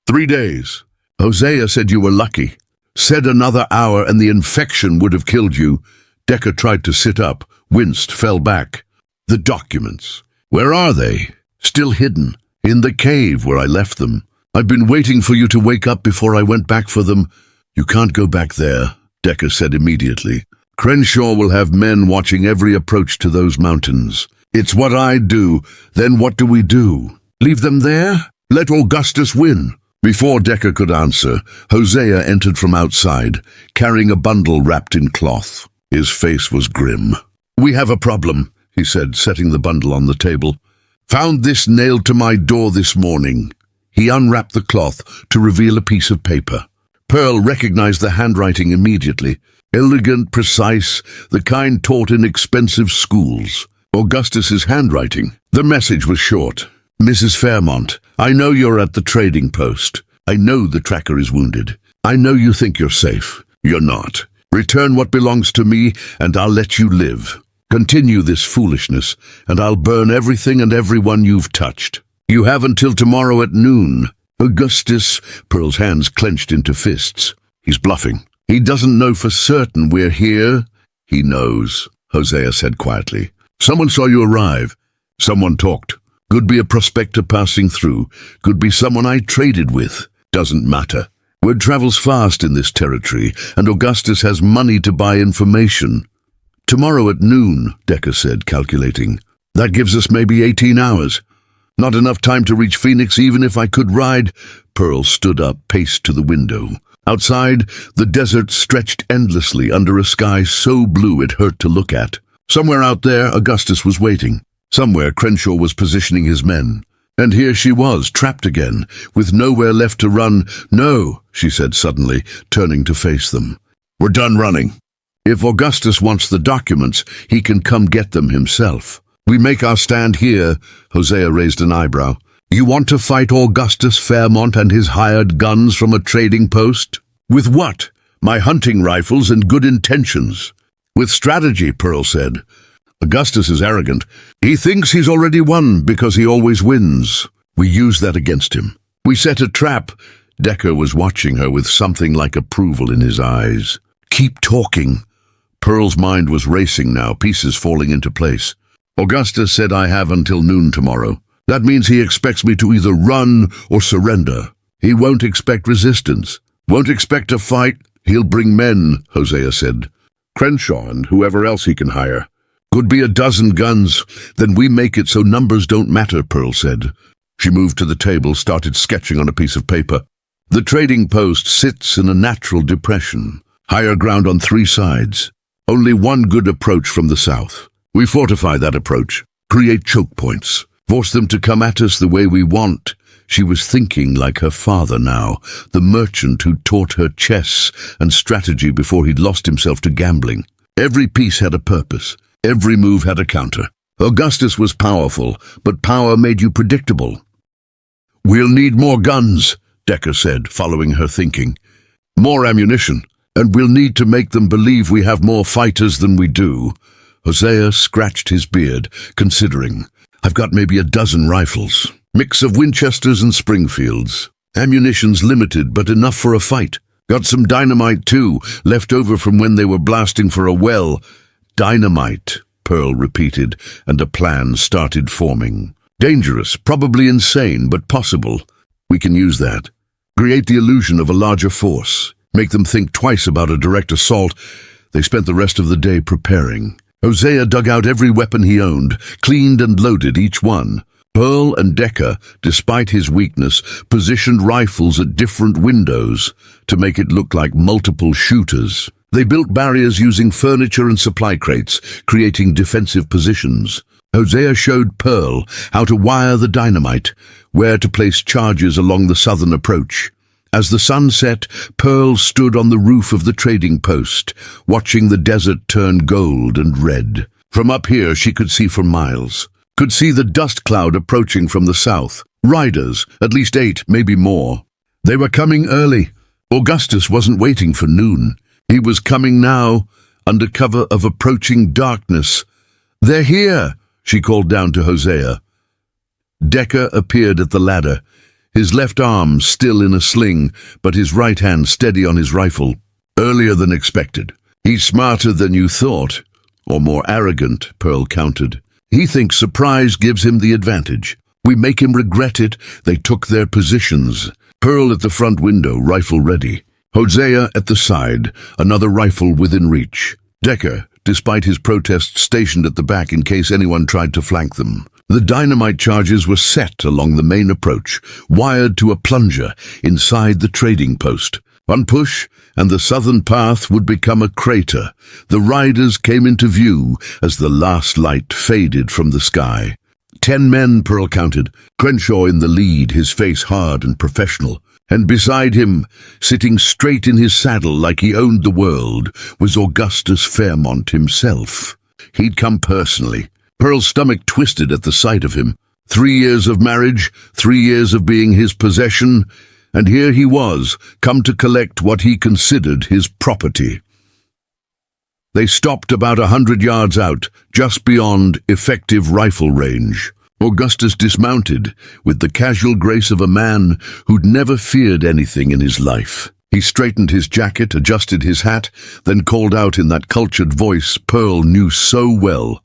3 days. Hosea said you were lucky. Said another hour and the infection would have killed you." Decker tried to sit up, winced, fell back. "The documents. Where are they?" "Still hidden. In the cave where I left them. I've been waiting for you to wake up before I went back for them." "You can't go back there," Decker said immediately. "Crenshaw will have men watching every approach to those mountains. It's what I'd do. Then what do we do? Leave them there? Let Augustus win?" Before Decker could answer, Hosea entered from outside, carrying a bundle wrapped in cloth. His face was grim. "We have a problem," he said, setting the bundle on the table. "Found this nailed to my door this morning." He unwrapped the cloth to reveal a piece of paper. Pearl recognized the handwriting immediately. Elegant, precise, the kind taught in expensive schools. Augustus's handwriting. The message was short. "Mrs. Fairmont, I know you're at the trading post. I know the tracker is wounded. I know you think you're safe. You're not. Return what belongs to me, and I'll let you live. Continue this foolishness, and I'll burn everything and everyone you've touched. You have until tomorrow at noon." "Augustus," Pearl's hands clenched into fists. "He's bluffing. He doesn't know for certain we're here." "He knows," Hosea said quietly. "Someone saw you arrive. Someone talked. Could be a prospector passing through. Could be someone I traded with. Doesn't matter. Word travels fast in this territory, and Augustus has money to buy information." "Tomorrow at noon," Decker said, calculating. "That gives us maybe 18 hours. Not enough time to reach Phoenix even if I could ride." Pearl stood up, paced to the window. Outside, the desert stretched endlessly under a sky so blue it hurt to look at. Somewhere out there, Augustus was waiting. Somewhere, Crenshaw was positioning his men. And here she was, trapped again, with nowhere left to run. "No," she said suddenly, turning to face them. "We're done running. If Augustus wants the documents, he can come get them himself. We make our stand here." Hosea raised an eyebrow. "You want to fight Augustus Fairmont and his hired guns from a trading post? With what? My hunting rifles and good intentions." "With strategy," Pearl said. Augustus is arrogant. He thinks he's already won because he always wins. We use that against him. We set a trap. Decker was watching her with something like approval in his eyes. Keep talking. Pearl's mind was racing now, pieces falling into place. Augustus said I have until noon tomorrow. That means he expects me to either run or surrender. He won't expect resistance. Won't expect a fight. He'll bring men, Hosea said. Crenshaw and whoever else he can hire. Could be a dozen guns. Then we make it so numbers don't matter, Pearl said. She moved to the table, started sketching on a piece of paper. The trading post sits in a natural depression. Higher ground on 3 sides. Only one good approach from the south. We fortify that approach. Create choke points. Force them to come at us the way we want. She was thinking like her father now, the merchant who taught her chess and strategy before he'd lost himself to gambling. Every piece had a purpose. Every move had a counter. Augustus was powerful, but power made you predictable. We'll need more guns, Decker said, following her thinking. More ammunition, and we'll need to make them believe we have more fighters than we do. Hosea scratched his beard, considering. I've got maybe a dozen rifles. Mix of Winchesters and Springfields. Ammunition's limited, but enough for a fight. Got some dynamite, too, left over from when they were blasting for a well. Dynamite, Pearl repeated, and a plan started forming. Dangerous, probably insane, but possible. We can use that. Create the illusion of a larger force. Make them think twice about a direct assault. They spent the rest of the day preparing. Hosea dug out every weapon he owned, cleaned and loaded each one. Pearl and Decker, despite his weakness, positioned rifles at different windows to make it look like multiple shooters. They built barriers using furniture and supply crates, creating defensive positions. Hosea showed Pearl how to wire the dynamite, where to place charges along the southern approach. As the sun set, Pearl stood on the roof of the trading post, watching the desert turn gold and red. From up here she could see for miles. Could see the dust cloud approaching from the south. Riders, at least 8, maybe more. They were coming early. Augustus wasn't waiting for noon. He was coming now, under cover of approaching darkness. They're here, she called down to Hosea. Decker appeared at the ladder, his left arm still in a sling, but his right hand steady on his rifle. Earlier than expected. He's smarter than you thought. Or more arrogant, Pearl countered. He thinks surprise gives him the advantage. We make him regret it. They took their positions. Pearl at the front window, rifle ready. Hosea at the side, another rifle within reach. Decker, despite his protest, stationed at the back in case anyone tried to flank them. The dynamite charges were set along the main approach, wired to a plunger inside the trading post. One push, and the southern path would become a crater. The riders came into view as the last light faded from the sky. 10 men, Pearl counted, Crenshaw in the lead, his face hard and professional. And beside him, sitting straight in his saddle like he owned the world, was Augustus Fairmont himself. He'd come personally. Pearl's stomach twisted at the sight of him. 3 years of marriage, 3 years of being his possession, and here he was, come to collect what he considered his property. They stopped about 100 yards out, just beyond effective rifle range. Augustus dismounted, with the casual grace of a man who'd never feared anything in his life. He straightened his jacket, adjusted his hat, then called out in that cultured voice Pearl knew so well.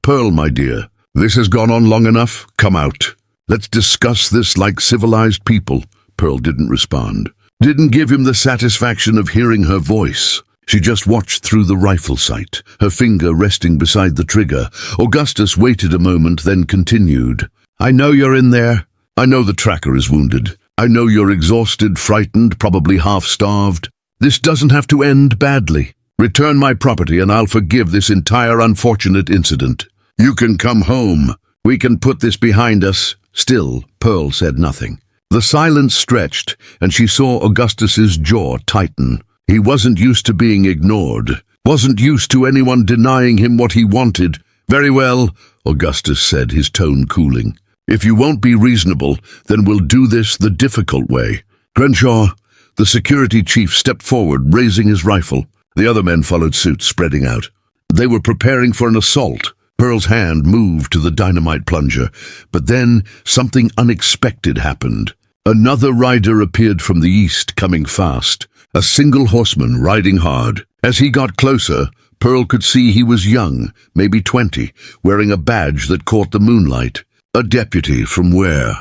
Pearl, my dear, this has gone on long enough. Come out. Let's discuss this like civilized people. Pearl didn't respond. Didn't give him the satisfaction of hearing her voice. She just watched through the rifle sight, her finger resting beside the trigger. Augustus waited a moment, then continued. I know you're in there. I know the tracker is wounded. I know you're exhausted, frightened, probably half-starved. This doesn't have to end badly. Return my property and I'll forgive this entire unfortunate incident. You can come home. We can put this behind us. Still, Pearl said nothing. The silence stretched, and she saw Augustus's jaw tighten. He wasn't used to being ignored, wasn't used to anyone denying him what he wanted. Very well, Augustus said, his tone cooling. If you won't be reasonable, then we'll do this the difficult way. Crenshaw, the security chief, stepped forward, raising his rifle. The other men followed suit, spreading out. They were preparing for an assault. Pearl's hand moved to the dynamite plunger, but then something unexpected happened. Another rider appeared from the east, coming fast. A single horseman riding hard. As he got closer, Pearl could see he was young, maybe 20, wearing a badge that caught the moonlight. A deputy from where?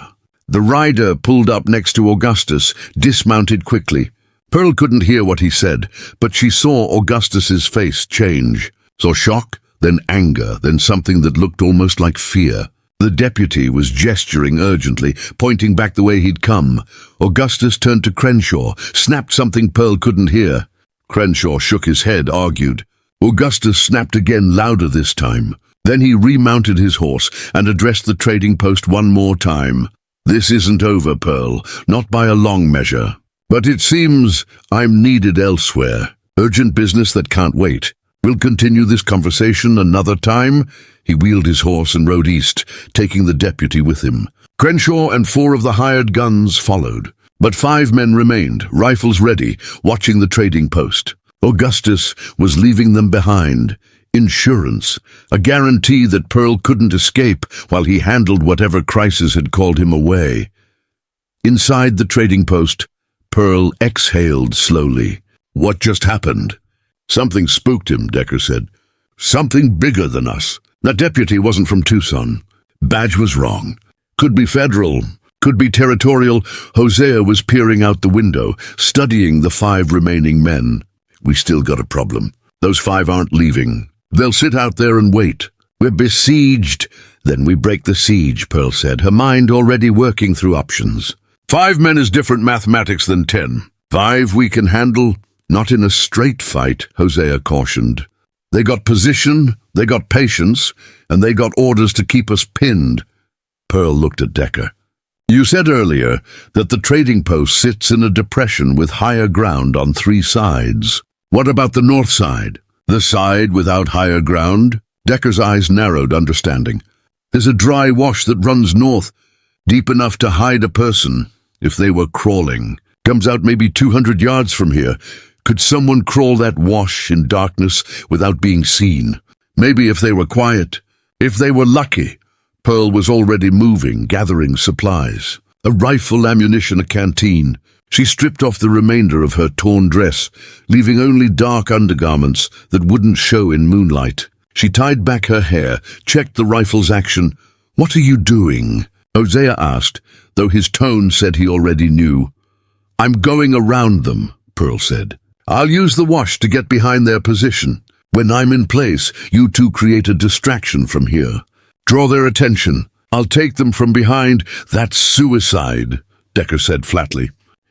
The rider pulled up next to Augustus, dismounted quickly. Pearl couldn't hear what he said, but she saw Augustus's face change. Saw shock, then anger, then something that looked almost like fear. The deputy was gesturing urgently, pointing back the way he'd come. Augustus turned to Crenshaw, snapped something Pearl couldn't hear. Crenshaw shook his head, argued. Augustus snapped again, louder this time. Then he remounted his horse and addressed the trading post one more time. This isn't over, Pearl, not by a long measure. But it seems I'm needed elsewhere. Urgent business that can't wait. We'll continue this conversation another time. He wheeled his horse and rode east, taking the deputy with him. Crenshaw and 4 of the hired guns followed. But 5 men remained, rifles ready, watching the trading post. Augustus was leaving them behind. Insurance, a guarantee that Pearl couldn't escape while he handled whatever crisis had called him away. Inside the trading post, Pearl exhaled slowly. What just happened? Something spooked him, Decker said. Something bigger than us. That deputy wasn't from Tucson. Badge was wrong. Could be federal, could be territorial. Hosea was peering out the window, studying the 5 remaining men. We still got a problem. Those 5 aren't leaving. They'll sit out there and wait. We're besieged. Then we break the siege, Pearl said, her mind already working through options. 5 men is different mathematics than 10. 5 we can handle. Not in a straight fight, Hosea cautioned. They got position, they got patience, and they got orders to keep us pinned. Pearl looked at Decker. You said earlier that the trading post sits in a depression with higher ground on 3 sides. What about the north side? The side without higher ground? Decker's eyes narrowed, understanding. There's a dry wash that runs north, deep enough to hide a person, if they were crawling. Comes out maybe 200 yards from here. Could someone crawl that wash in darkness without being seen? Maybe if they were quiet. If they were lucky. Pearl was already moving, gathering supplies. A rifle, ammunition, a canteen. She stripped off the remainder of her torn dress, leaving only dark undergarments that wouldn't show in moonlight. She tied back her hair, checked the rifle's action. What are you doing? Hosea asked, though his tone said he already knew. I'm going around them, Pearl said. I'll use the wash to get behind their position. When I'm in place, you 2 create a distraction from here. Draw their attention. I'll take them from behind. That's suicide, Decker said flatly.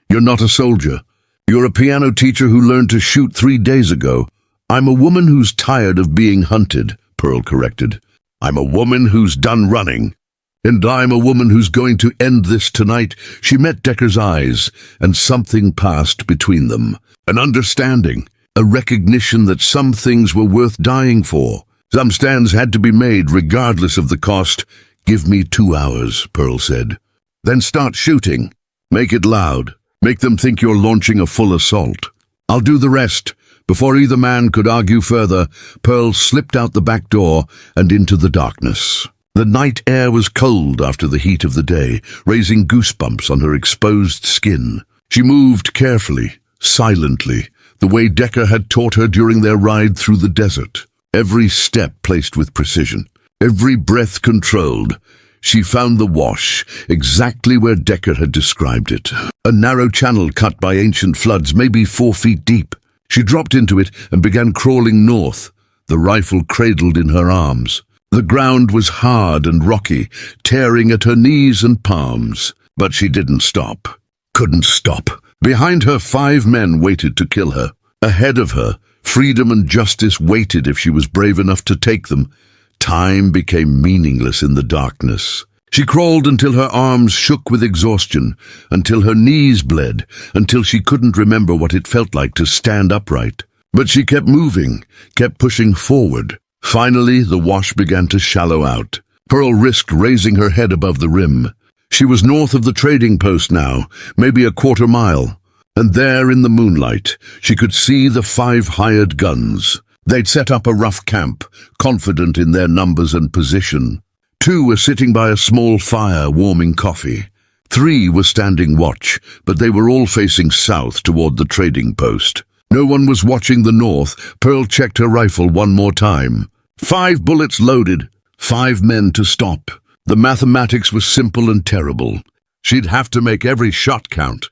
You're not a soldier. You're a piano teacher who learned to shoot 3 days ago. I'm a woman who's tired of being hunted, Pearl corrected. I'm a woman who's done running. And I'm a woman who's going to end this tonight. She met Decker's eyes, and something passed between them. An understanding, a recognition that some things were worth dying for. Some stands had to be made regardless of the cost. Give me 2 hours, Pearl said. Then start shooting. Make it loud. Make them think you're launching a full assault. I'll do the rest. Before either man could argue further, Pearl slipped out the back door and into the darkness. The night air was cold after the heat of the day, raising goosebumps on her exposed skin. She moved carefully, silently, the way Decker had taught her during their ride through the desert. Every step placed with precision, every breath controlled. She found the wash, exactly where Decker had described it. A narrow channel cut by ancient floods, maybe 4 feet deep. She dropped into it and began crawling north, the rifle cradled in her arms. The ground was hard and rocky, tearing at her knees and palms. But she didn't stop. Couldn't stop. Behind her, 5 men waited to kill her. Ahead of her, freedom and justice waited if she was brave enough to take them. Time became meaningless in the darkness. She crawled until her arms shook with exhaustion, until her knees bled, until she couldn't remember what it felt like to stand upright. But she kept moving, kept pushing forward. Finally, the wash began to shallow out. Pearl risked raising her head above the rim. She was north of the trading post now, maybe a quarter mile. And there in the moonlight, she could see the 5 hired guns. They'd set up a rough camp, confident in their numbers and position. 2 were sitting by a small fire warming coffee. 3 were standing watch, but they were all facing south toward the trading post. No one was watching the north. Pearl checked her rifle one more time. 5 bullets loaded, 5 men to stop. The mathematics was simple and terrible. She'd have to make every shot count.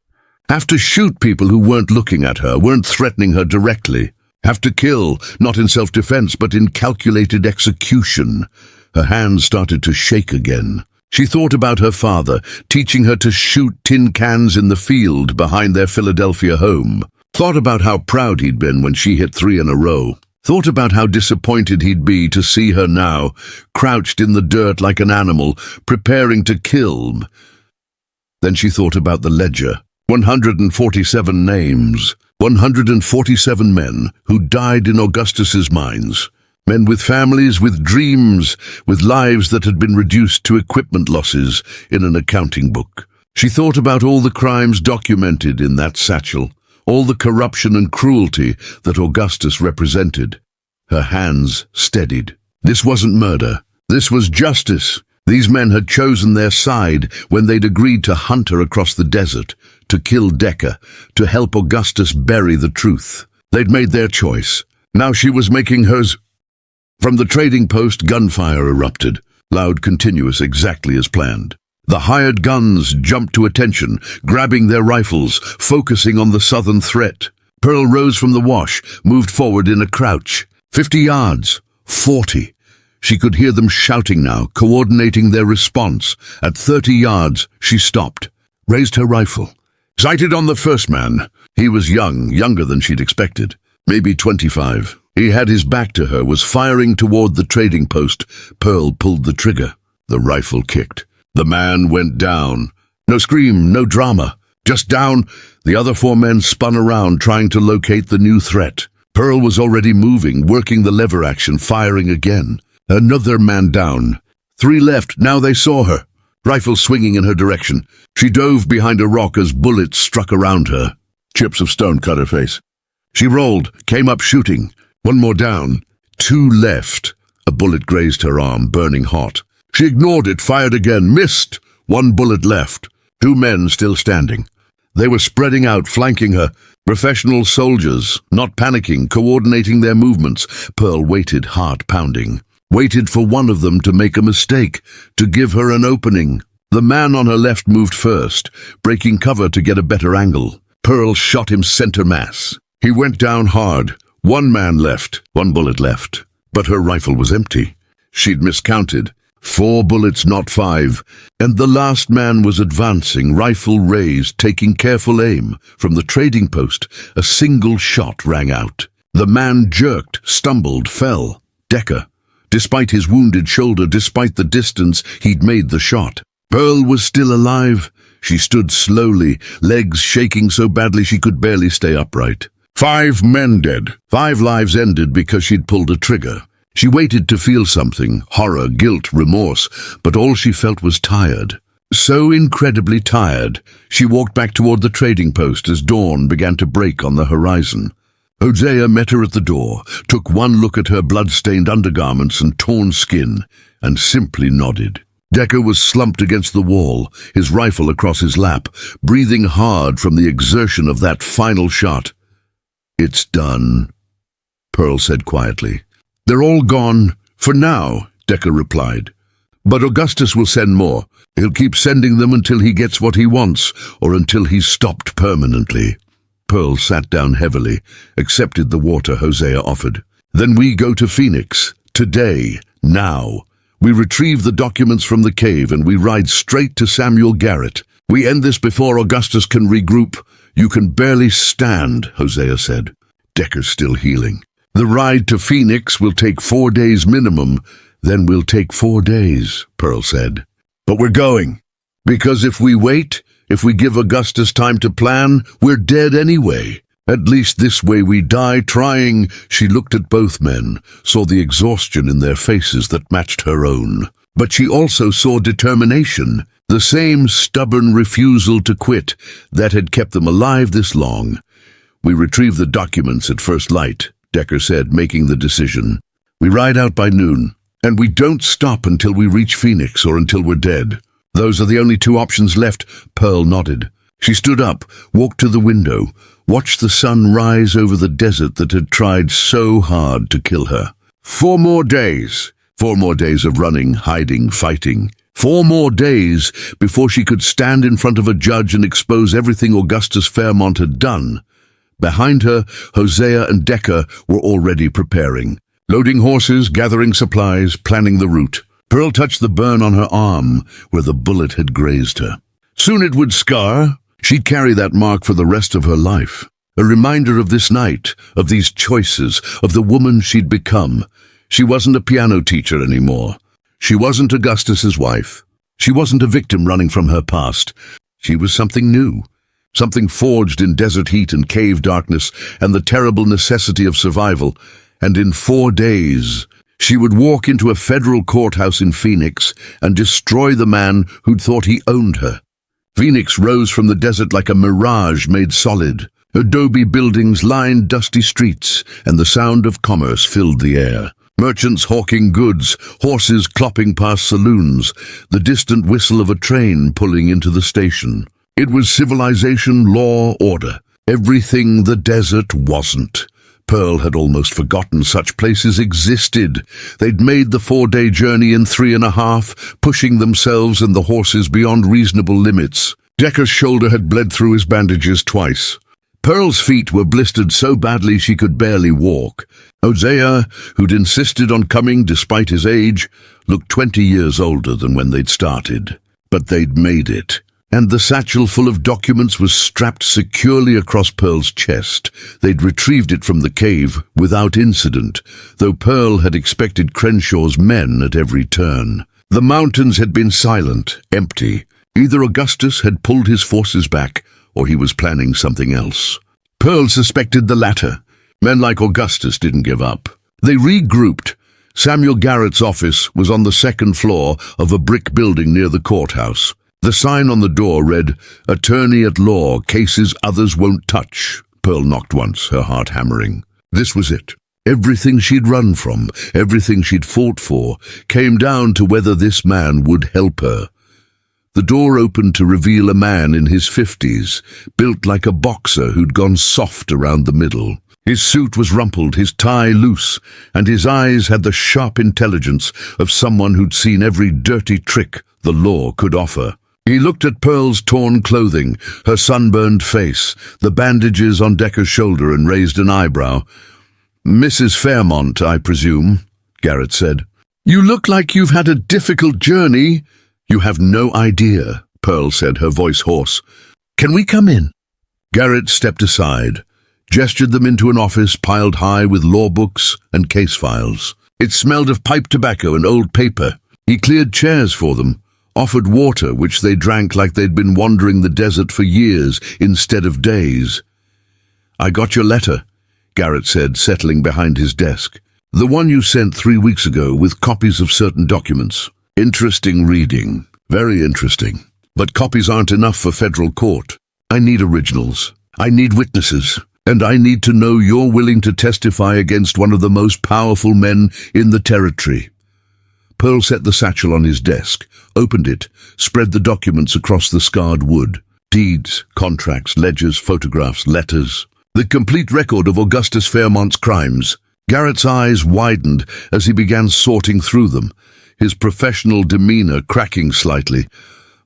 Have to shoot people who weren't looking at her, weren't threatening her directly. Have to kill, not in self-defense, but in calculated execution. Her hands started to shake again. She thought about her father, teaching her to shoot tin cans in the field behind their Philadelphia home. Thought about how proud he'd been when she hit 3 in a row. Thought about how disappointed he'd be to see her now, crouched in the dirt like an animal, preparing to kill. Then she thought about the ledger. 147 names. 147 men who died in Augustus's mines. Men with families, with dreams, with lives that had been reduced to equipment losses in an accounting book. She thought about all the crimes documented in that satchel, all the corruption and cruelty that Augustus represented. Her hands steadied. This wasn't murder. This was justice. These men had chosen their side when they'd agreed to hunt her across the desert, to kill Decker, to help Augustus bury the truth. They'd made their choice. Now she was making hers. From the trading post, gunfire erupted, loud, continuous, exactly as planned. The hired guns jumped to attention, grabbing their rifles, focusing on the southern threat. Pearl rose from the wash, moved forward in a crouch. 50 yards, 40. She could hear them shouting now, coordinating their response. At 30 yards, she stopped, raised her rifle. Sighted on the first man. He was young, younger than she'd expected, maybe 25. He had his back to her, was firing toward the trading post. Pearl pulled the trigger. The rifle kicked. The man went down. No scream, no drama. Just down. The other 4 men spun around, trying to locate the new threat. Pearl was already moving, working the lever action, firing again. Another man down. 3 left. Now they saw her. Rifle swinging in her direction. She dove behind a rock as bullets struck around her. Chips of stone cut her face. She rolled, came up shooting. 1 more down. 2 left. A bullet grazed her arm, burning hot. She ignored it, fired again, missed. 1 bullet left. 2 men still standing. They were spreading out, flanking her. Professional soldiers, not panicking, coordinating their movements. Pearl waited, heart pounding. Waited for one of them to make a mistake, to give her an opening. The man on her left moved first, breaking cover to get a better angle. Pearl shot him center mass. He went down hard. 1 man left, 1 bullet left. But her rifle was empty. She'd miscounted. 4 bullets, not 5. And the last man was advancing, rifle raised, taking careful aim. From the trading post, a single shot rang out. The man jerked, stumbled, fell. Decker. Despite his wounded shoulder, despite the distance, he'd made the shot. Pearl was still alive. She stood slowly, legs shaking so badly she could barely stay upright. 5 men dead. 5 lives ended because she'd pulled a trigger. She waited to feel something, horror, guilt, remorse, but all she felt was tired. So incredibly tired, she walked back toward the trading post as dawn began to break on the horizon. Hosea met her at the door, took one look at her blood-stained undergarments and torn skin, and simply nodded. Decker was slumped against the wall, his rifle across his lap, breathing hard from the exertion of that final shot. "It's done," Pearl said quietly. "They're all gone, for now," Decker replied. "But Augustus will send more. He'll keep sending them until he gets what he wants, or until he's stopped permanently." Pearl sat down heavily, accepted the water Hosea offered. "Then we go to Phoenix. Today. Now. We retrieve the documents from the cave and we ride straight to Samuel Garrett. We end this before Augustus can regroup." "You can barely stand," Hosea said. "Decker's still healing. The ride to Phoenix will take 4 days minimum. Then we'll take 4 days," Pearl said. "But we're going. Because if we wait, if we give Augustus time to plan, we're dead anyway. At least this way we die trying." She looked at both men, saw the exhaustion in their faces that matched her own. But she also saw determination, the same stubborn refusal to quit that had kept them alive this long. "We retrieve the documents at first light," Decker said, making the decision. "We ride out by noon, and we don't stop until we reach Phoenix or until we're dead. Those are the only two options left." Pearl nodded. She stood up, walked to the window, watched the sun rise over the desert that had tried so hard to kill her. 4 more days. 4 more days of running, hiding, fighting. 4 more days before she could stand in front of a judge and expose everything Augustus Fairmont had done. Behind her, Hosea and Decker were already preparing. Loading horses, gathering supplies, planning the route. Pearl touched the burn on her arm where the bullet had grazed her. Soon it would scar. She'd carry that mark for the rest of her life. A reminder of this night, of these choices, of the woman she'd become. She wasn't a piano teacher anymore. She wasn't Augustus's wife. She wasn't a victim running from her past. She was something new. Something forged in desert heat and cave darkness and the terrible necessity of survival. And in 4 days, she would walk into a federal courthouse in Phoenix and destroy the man who'd thought he owned her. Phoenix rose from the desert like a mirage made solid. Adobe buildings lined dusty streets, and the sound of commerce filled the air. Merchants hawking goods, horses clopping past saloons, the distant whistle of a train pulling into the station. It was civilization, law, order. Everything the desert wasn't. Pearl had almost forgotten such places existed. They'd made the 4-day journey in 3.5, pushing themselves and the horses beyond reasonable limits. Decker's shoulder had bled through his bandages twice. Pearl's feet were blistered so badly she could barely walk. Hosea, who'd insisted on coming despite his age, looked 20 years older than when they'd started. But they'd made it. And the satchel full of documents was strapped securely across Pearl's chest. They'd retrieved it from the cave without incident, though Pearl had expected Crenshaw's men at every turn. The mountains had been silent, empty. Either Augustus had pulled his forces back, or he was planning something else. Pearl suspected the latter. Men like Augustus didn't give up. They regrouped. Samuel Garrett's office was on the 2nd floor of a brick building near the courthouse. The sign on the door read, "Attorney at law, cases others won't touch." Pearl knocked once, her heart hammering. This was it. Everything she'd run from, everything she'd fought for, came down to whether this man would help her. The door opened to reveal a man in his 50s, built like a boxer who'd gone soft around the middle. His suit was rumpled, his tie loose, and his eyes had the sharp intelligence of someone who'd seen every dirty trick the law could offer. He looked at Pearl's torn clothing, her sunburned face, the bandages on Decker's shoulder, and raised an eyebrow. "Mrs. Fairmont, I presume," Garrett said. "You look like you've had a difficult journey." "You have no idea," Pearl said, her voice hoarse. "Can we come in?" Garrett stepped aside, gestured them into an office piled high with law books and case files. It smelled of pipe tobacco and old paper. He cleared chairs for them, offered water, which they drank like they'd been wandering the desert for years instead of days. "I got your letter," Garrett said, settling behind his desk. "The one you sent 3 weeks ago with copies of certain documents. Interesting reading. Very interesting. But copies aren't enough for federal court. I need originals. I need witnesses. And I need to know you're willing to testify against one of the most powerful men in the territory." Pearl set the satchel on his desk, opened it, spread the documents across the scarred wood. Deeds, contracts, ledgers, photographs, letters. The complete record of Augustus Fairmont's crimes. Garrett's eyes widened as he began sorting through them, his professional demeanor cracking slightly.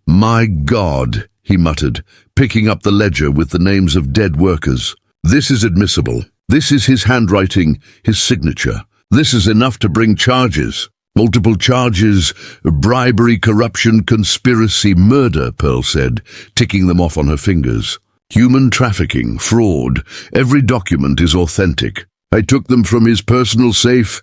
"My God," he muttered, picking up the ledger with the names of dead workers. "This is admissible. This is his handwriting, his signature. This is enough to bring charges. Multiple charges, bribery, corruption, conspiracy, murder," Pearl said, ticking them off on her fingers. "Human trafficking, fraud. Every document is authentic. I took them from his personal safe."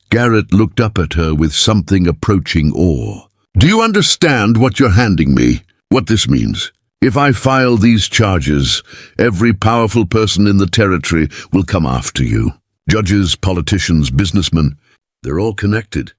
Garrett looked up at her with something approaching awe. "Do you understand what you're handing me? What this means? If I file these charges, every powerful person in the territory will come after you. Judges, politicians, businessmen. They're all connected.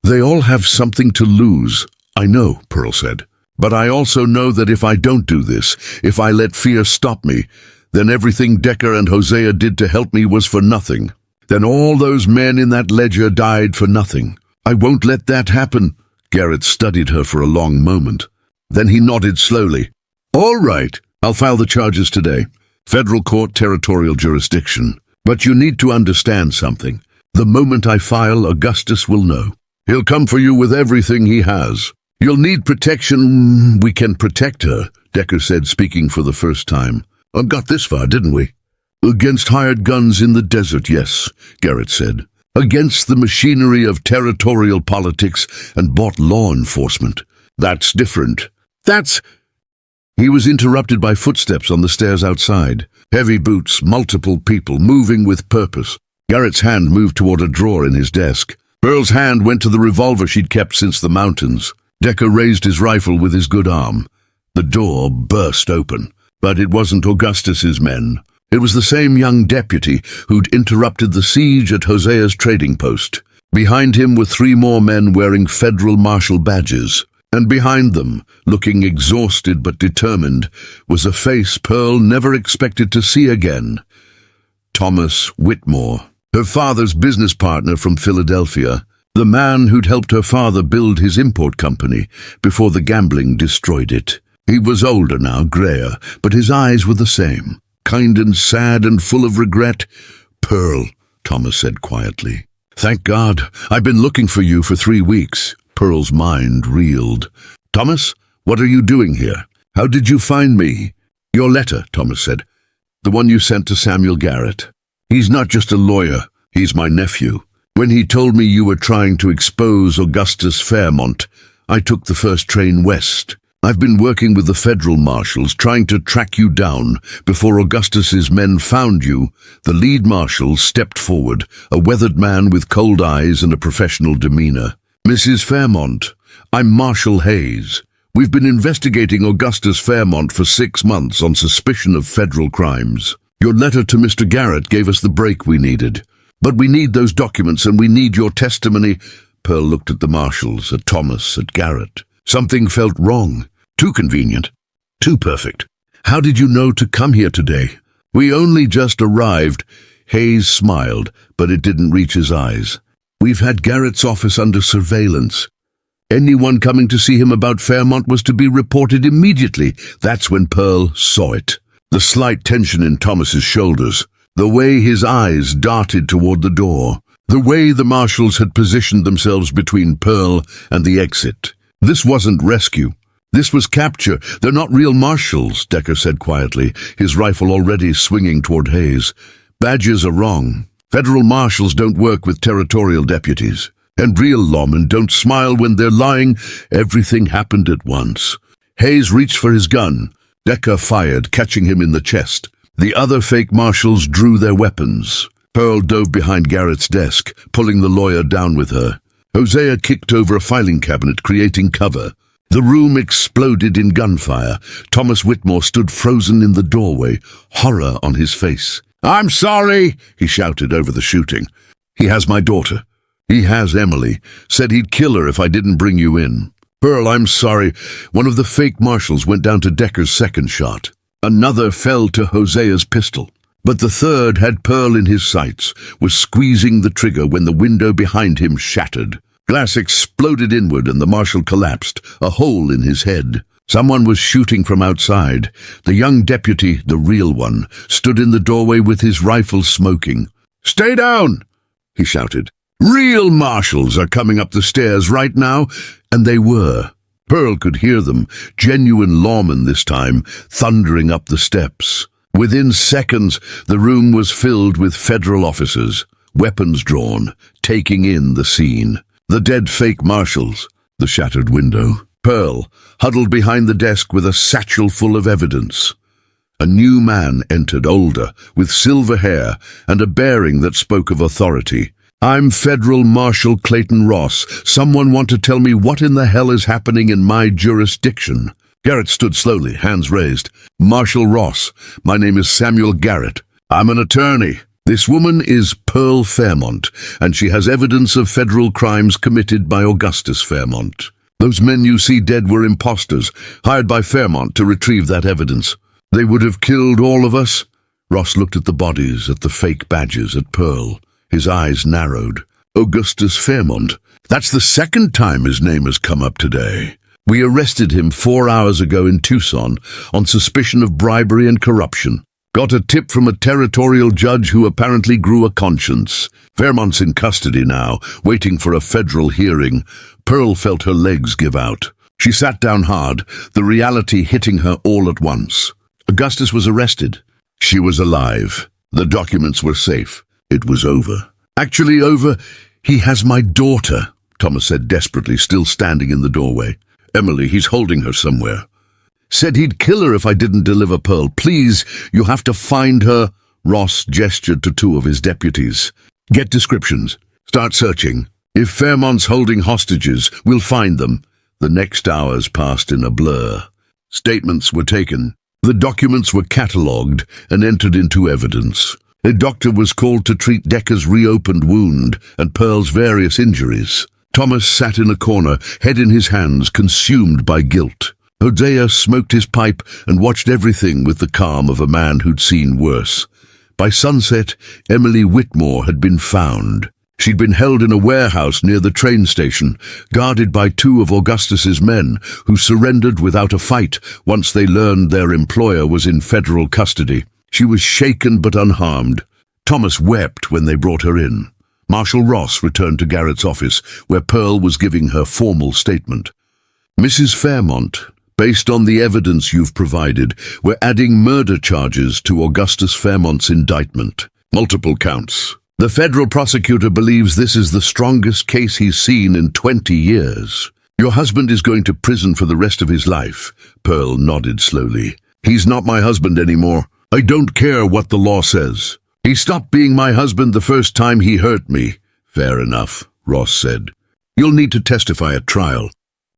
They all have something to lose." "I know," Pearl said. "But I also know that if I don't do this, if I let fear stop me, then everything Decker and Hosea did to help me was for nothing. Then all those men in that ledger died for nothing. I won't let that happen. Garrett studied her for a long moment. Then he nodded slowly. All right, I'll file the charges today. Federal court, territorial jurisdiction. But you need to understand something. The moment I file, Augustus will know. He'll come for you with everything he has. You'll need protection. We can protect her, Decker said, speaking for the first time. I got this far, didn't we? Against hired guns in the desert, yes, Garrett said. Against the machinery of territorial politics and bought law enforcement. That's different. He was interrupted by footsteps on the stairs outside. Heavy boots, multiple people, moving with purpose. Garrett's hand moved toward a drawer in his desk. Pearl's hand went to the revolver she'd kept since the mountains. Decker raised his rifle with his good arm. The door burst open. But it wasn't Augustus's men. It was the same young deputy who'd interrupted the siege at Hosea's trading post. Behind him were 3 more men wearing federal marshal badges. And behind them, looking exhausted but determined, was a face Pearl never expected to see again. Thomas Whitmore, her father's business partner from Philadelphia, the man who'd helped her father build his import company before the gambling destroyed it. He was older now, grayer, but his eyes were the same, kind and sad and full of regret. Pearl, Thomas said quietly. Thank God, I've been looking for you for 3 weeks. Pearl's mind reeled. Thomas, what are you doing here? How did you find me? Your letter, Thomas said. The one you sent to Samuel Garrett. He's not just a lawyer, he's my nephew. When he told me you were trying to expose Augustus Fairmont, I took the first train west. I've been working with the federal marshals, trying to track you down. Before Augustus's men found you, the lead marshal stepped forward, a weathered man with cold eyes and a professional demeanor. Mrs. Fairmont, I'm Marshal Hayes. We've been investigating Augustus Fairmont for 6 months on suspicion of federal crimes. Your letter to Mr. Garrett gave us the break we needed. But we need those documents and we need your testimony. Pearl looked at the marshals, at Thomas, at Garrett. Something felt wrong. Too convenient. Too perfect. How did you know to come here today? We only just arrived. Hayes smiled, but it didn't reach his eyes. We've had Garrett's office under surveillance. Anyone coming to see him about Fairmont was to be reported immediately. That's when Pearl saw it. The slight tension in Thomas's shoulders, the way his eyes darted toward the door, the way the marshals had positioned themselves between Pearl and the exit. This wasn't rescue. This was capture. They're not real marshals, Decker said quietly, his rifle already swinging toward Hayes. Badges are wrong. Federal marshals don't work with territorial deputies. And real lawmen don't smile when they're lying. Everything happened at once. Hayes reached for his gun. Decker fired, catching him in the chest. The other fake marshals drew their weapons. Pearl dove behind Garrett's desk, pulling the lawyer down with her. Hosea kicked over a filing cabinet, creating cover. The room exploded in gunfire. Thomas Whitmore stood frozen in the doorway, horror on his face. I'm sorry, he shouted over the shooting. He has my daughter. He has Emily. Said he'd kill her if I didn't bring you in. Pearl, I'm sorry. One of the fake marshals went down to Decker's second shot. Another fell to Hosea's pistol. But the third had Pearl in his sights, was squeezing the trigger when the window behind him shattered. Glass exploded inward and the marshal collapsed, a hole in his head. Someone was shooting from outside. The young deputy, the real one, stood in the doorway with his rifle smoking. Stay down, he shouted. Real marshals are coming up the stairs right now, and they were. Pearl could hear them, genuine lawmen this time, thundering up the steps. Within seconds, the room was filled with federal officers, weapons drawn, taking in the scene. The dead fake marshals, the shattered window. Pearl, huddled behind the desk with a satchel full of evidence. A new man entered, older, with silver hair and a bearing that spoke of authority. I'm Federal Marshal Clayton Ross. Someone want to tell me what in the hell is happening in my jurisdiction? Garrett stood slowly, hands raised. Marshal Ross, my name is Samuel Garrett. I'm an attorney. This woman is Pearl Fairmont, and she has evidence of federal crimes committed by Augustus Fairmont. Those men you see dead were imposters, hired by Fairmont to retrieve that evidence. They would have killed all of us. Ross looked at the bodies, at the fake badges, at Pearl. His eyes narrowed. Augustus Fairmont. That's the second time his name has come up today. We arrested him 4 hours ago in Tucson on suspicion of bribery and corruption. Got a tip from a territorial judge who apparently grew a conscience. Fairmont's in custody now, waiting for a federal hearing. Pearl felt her legs give out. She sat down hard, the reality hitting her all at once. Augustus was arrested. She was alive. The documents were safe. It was over. Actually over. He has my daughter, Thomas said desperately, still standing in the doorway. Emily, he's holding her somewhere. Said he'd kill her if I didn't deliver Pearl. Please, you have to find her. Ross gestured to 2 of his deputies. Get descriptions. Start searching. If Fairmont's holding hostages, we'll find them. The next hours passed in a blur. Statements were taken. The documents were catalogued and entered into evidence. A doctor was called to treat Decker's reopened wound and Pearl's various injuries. Thomas sat in a corner, head in his hands, consumed by guilt. Hosea smoked his pipe and watched everything with the calm of a man who'd seen worse. By sunset, Emily Whitmore had been found. She'd been held in a warehouse near the train station, guarded by 2 of Augustus's men, who surrendered without a fight once they learned their employer was in federal custody. She was shaken but unharmed. Thomas wept when they brought her in. Marshal Ross returned to Garrett's office, where Pearl was giving her formal statement. Mrs. Fairmont, based on the evidence you've provided, we're adding murder charges to Augustus Fairmont's indictment. Multiple counts. The federal prosecutor believes this is the strongest case he's seen in 20 years. Your husband is going to prison for the rest of his life. Pearl nodded slowly. He's not my husband anymore. I don't care what the law says. He stopped being my husband the first time he hurt me. Fair enough, Ross said. You'll need to testify at trial.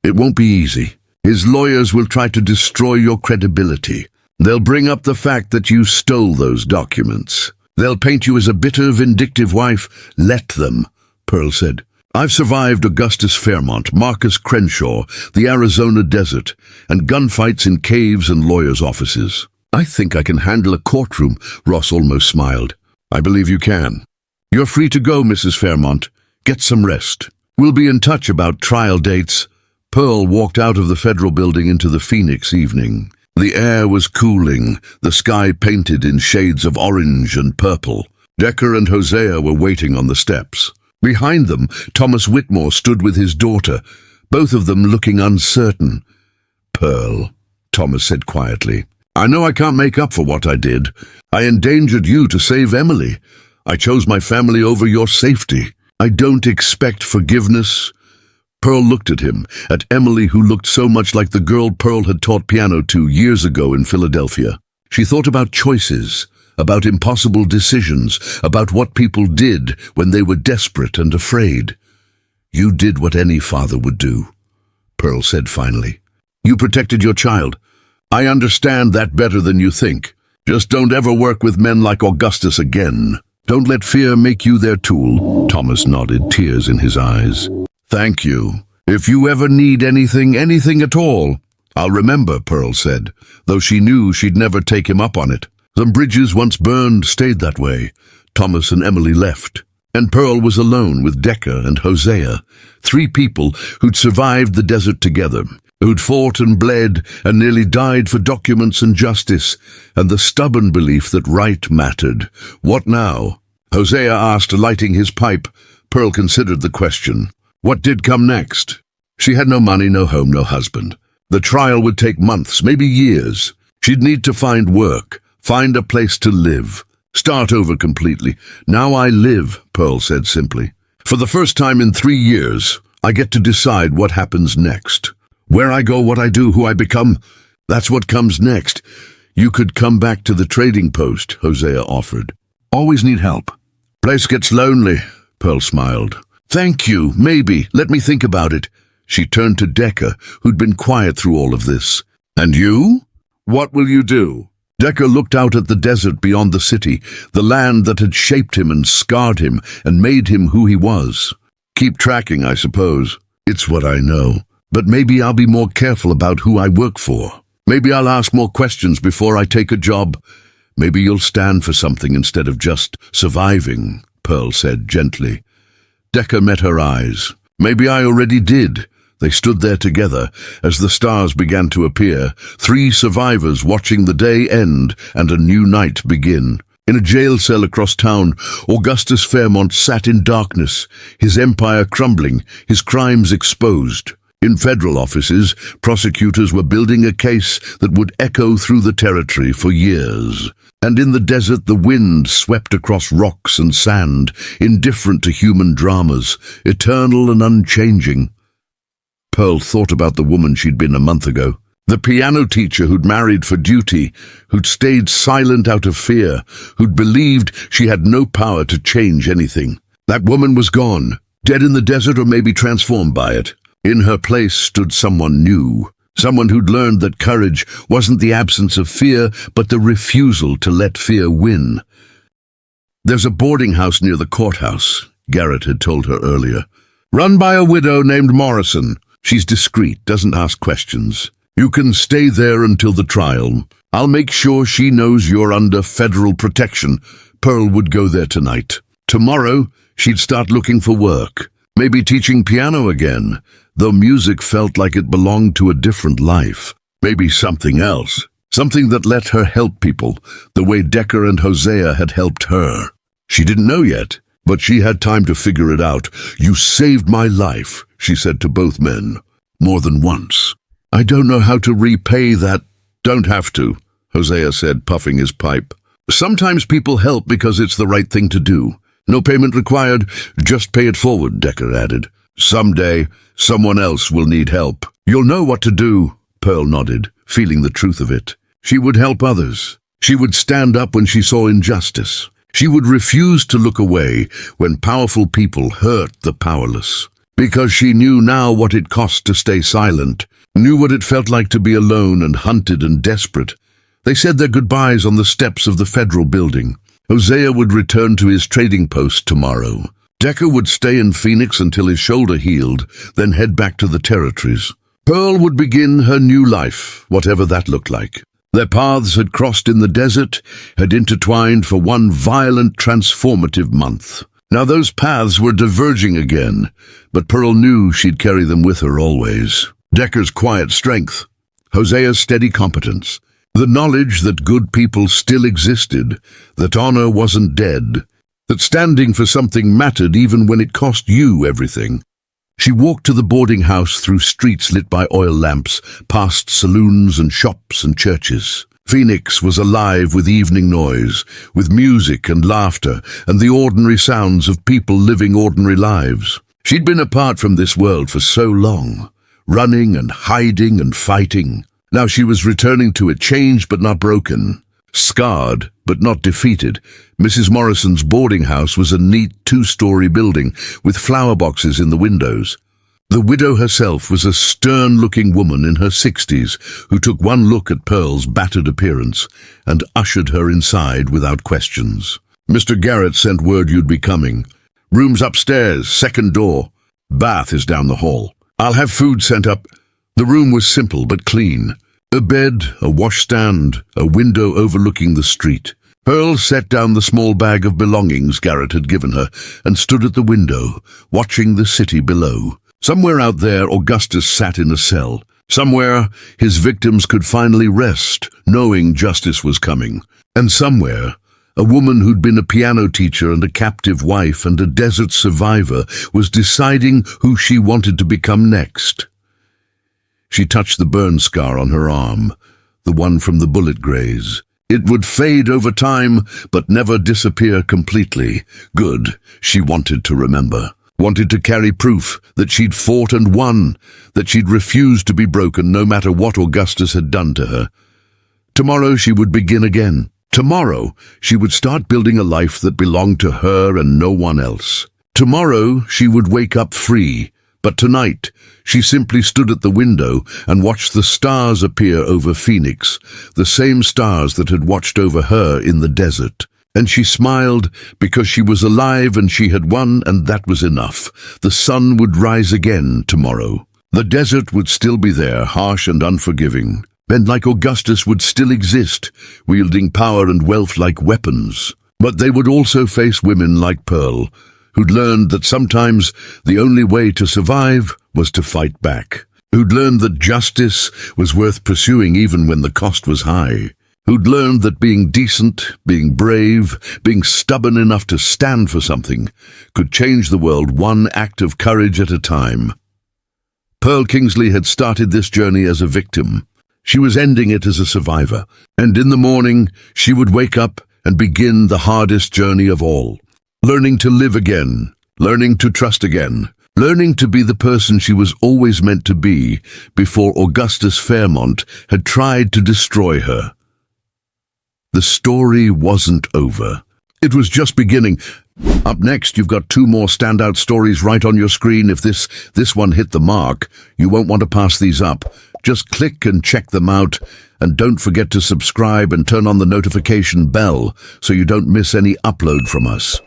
It won't be easy. His lawyers will try to destroy your credibility. They'll bring up the fact that you stole those documents. They'll paint you as a bitter, vindictive wife. Let them, Pearl said. I've survived Augustus Fairmont, Marcus Crenshaw, the Arizona desert, and gunfights in caves and lawyers' offices. I think I can handle a courtroom, Ross almost smiled. I believe you can. You're free to go, Mrs. Fairmont. Get some rest. We'll be in touch about trial dates. Pearl walked out of the federal building into the Phoenix evening. The air was cooling, the sky painted in shades of orange and purple. Decker and Hosea were waiting on the steps. Behind them, Thomas Whitmore stood with his daughter, both of them looking uncertain. Pearl, Thomas said quietly, I know I can't make up for what I did. I endangered you to save Emily. I chose my family over your safety. I don't expect forgiveness. Pearl looked at him, at Emily, who looked so much like the girl Pearl had taught piano to years ago in Philadelphia. She thought about choices, about impossible decisions, about what people did when they were desperate and afraid. You did what any father would do, Pearl said finally. You protected your child. I understand that better than you think. Just don't ever work with men like Augustus again. Don't let fear make you their tool. Thomas nodded, tears in his eyes. Thank you. If you ever need anything at all, I'll remember, Pearl said, though she knew she'd never take him up on it. Some bridges once burned stayed that way. Thomas and Emily left, and Pearl was alone with Decker and Hosea, 3 people who'd survived the desert together, who'd fought and bled and nearly died for documents and justice, and the stubborn belief that right mattered. What now? Hosea asked, lighting his pipe. Pearl considered the question. What did come next? She had no money, no home, no husband. The trial would take months, maybe years. She'd need to find work, find a place to live, start over completely. Now I live, Pearl said simply. For the first time in 3 years, I get to decide what happens next. Where I go, what I do, who I become, that's what comes next. You could come back to the trading post, Hosea offered. Always need help. Place gets lonely, Pearl smiled. Thank you, maybe. Let me think about it. She turned to Decker, who'd been quiet through all of this. And you? What will you do? Decker looked out at the desert beyond the city, the land that had shaped him and scarred him and made him who he was. Keep tracking, I suppose. It's what I know. But maybe I'll be more careful about who I work for. Maybe I'll ask more questions before I take a job. Maybe you'll stand for something instead of just surviving, Pearl said gently. Decker met her eyes. Maybe I already did. They stood there together as the stars began to appear, 3 survivors watching the day end and a new night begin. In a jail cell across town, Augustus Fairmont sat in darkness, his empire crumbling, his crimes exposed. In federal offices, prosecutors were building a case that would echo through the territory for years. And in the desert, the wind swept across rocks and sand, indifferent to human dramas, eternal and unchanging. Pearl thought about the woman she'd been a month ago. The piano teacher who'd married for duty, who'd stayed silent out of fear, who'd believed she had no power to change anything. That woman was gone, dead in the desert or maybe transformed by it. In her place stood someone new, someone who'd learned that courage wasn't the absence of fear, but the refusal to let fear win. There's a boarding house near the courthouse, Garrett had told her earlier. Run by a widow named Morrison. She's discreet, doesn't ask questions. You can stay there until the trial. I'll make sure she knows you're under federal protection. Pearl would go there tonight. Tomorrow, she'd start looking for work. Maybe teaching piano again, though music felt like it belonged to a different life. Maybe something else. Something that let her help people, the way Decker and Hosea had helped her. She didn't know yet, but she had time to figure it out. You saved my life, she said to both men, more than once. I don't know how to repay that. Don't have to, Hosea said, puffing his pipe. Sometimes people help because it's the right thing to do. No payment required, just pay it forward, Decker added. Someday, someone else will need help. You'll know what to do, Pearl nodded, feeling the truth of it. She would help others. She would stand up when she saw injustice. She would refuse to look away when powerful people hurt the powerless. Because she knew now what it cost to stay silent, knew what it felt like to be alone and hunted and desperate. They said their goodbyes on the steps of the federal building. Hosea would return to his trading post tomorrow. Decker would stay in Phoenix until his shoulder healed, then head back to the territories. Pearl would begin her new life, whatever that looked like. Their paths had crossed in the desert, had intertwined for one violent, transformative month. Now those paths were diverging again, but Pearl knew she'd carry them with her always. Decker's quiet strength, Hosea's steady competence, the knowledge that good people still existed, that honor wasn't dead, that standing for something mattered even when it cost you everything. She walked to the boarding house through streets lit by oil lamps, past saloons and shops and churches. Phoenix was alive with evening noise, with music and laughter, and the ordinary sounds of people living ordinary lives. She'd been apart from this world for so long, running and hiding and fighting. Now she was returning to it, changed but not broken, scarred but not defeated. Mrs. Morrison's boarding house was a neat 2-story building with flower boxes in the windows. The widow herself was a stern-looking woman in her 60s who took one look at Pearl's battered appearance and ushered her inside without questions. Mr. Garrett sent word you'd be coming. Room's upstairs, second door. Bath is down the hall. I'll have food sent up. The room was simple but clean. A bed, a washstand, a window overlooking the street. Pearl set down the small bag of belongings Garrett had given her and stood at the window, watching the city below. Somewhere out there, Augustus sat in a cell. Somewhere, his victims could finally rest, knowing justice was coming. And somewhere, a woman who'd been a piano teacher and a captive wife and a desert survivor was deciding who she wanted to become next. She touched the burn scar on her arm, the one from the bullet graze. It would fade over time, but never disappear completely. Good, she wanted to remember. Wanted to carry proof that she'd fought and won, that she'd refused to be broken no matter what Augustus had done to her. Tomorrow she would begin again. Tomorrow she would start building a life that belonged to her and no one else. Tomorrow she would wake up free, but tonight she simply stood at the window and watched the stars appear over Phoenix, the same stars that had watched over her in the desert. And she smiled because she was alive and she had won, and that was enough. The sun would rise again tomorrow. The desert would still be there, harsh and unforgiving. Men like Augustus would still exist, wielding power and wealth like weapons. But they would also face women like Pearl, who'd learned that sometimes the only way to survive was to fight back. Who'd learned that justice was worth pursuing even when the cost was high. Who'd learned that being decent, being brave, being stubborn enough to stand for something could change the world one act of courage at a time. Pearl Kingsley had started this journey as a victim. She was ending it as a survivor, and in the morning she would wake up and begin the hardest journey of all. Learning to live again, learning to trust again, learning to be the person she was always meant to be before Augustus Fairmont had tried to destroy her. The story wasn't over. It was just beginning. Up next, you've got 2 more standout stories right on your screen. If this one hit the mark, you won't want to pass these up. Just click and check them out, and don't forget to subscribe and turn on the notification bell so you don't miss any upload from us.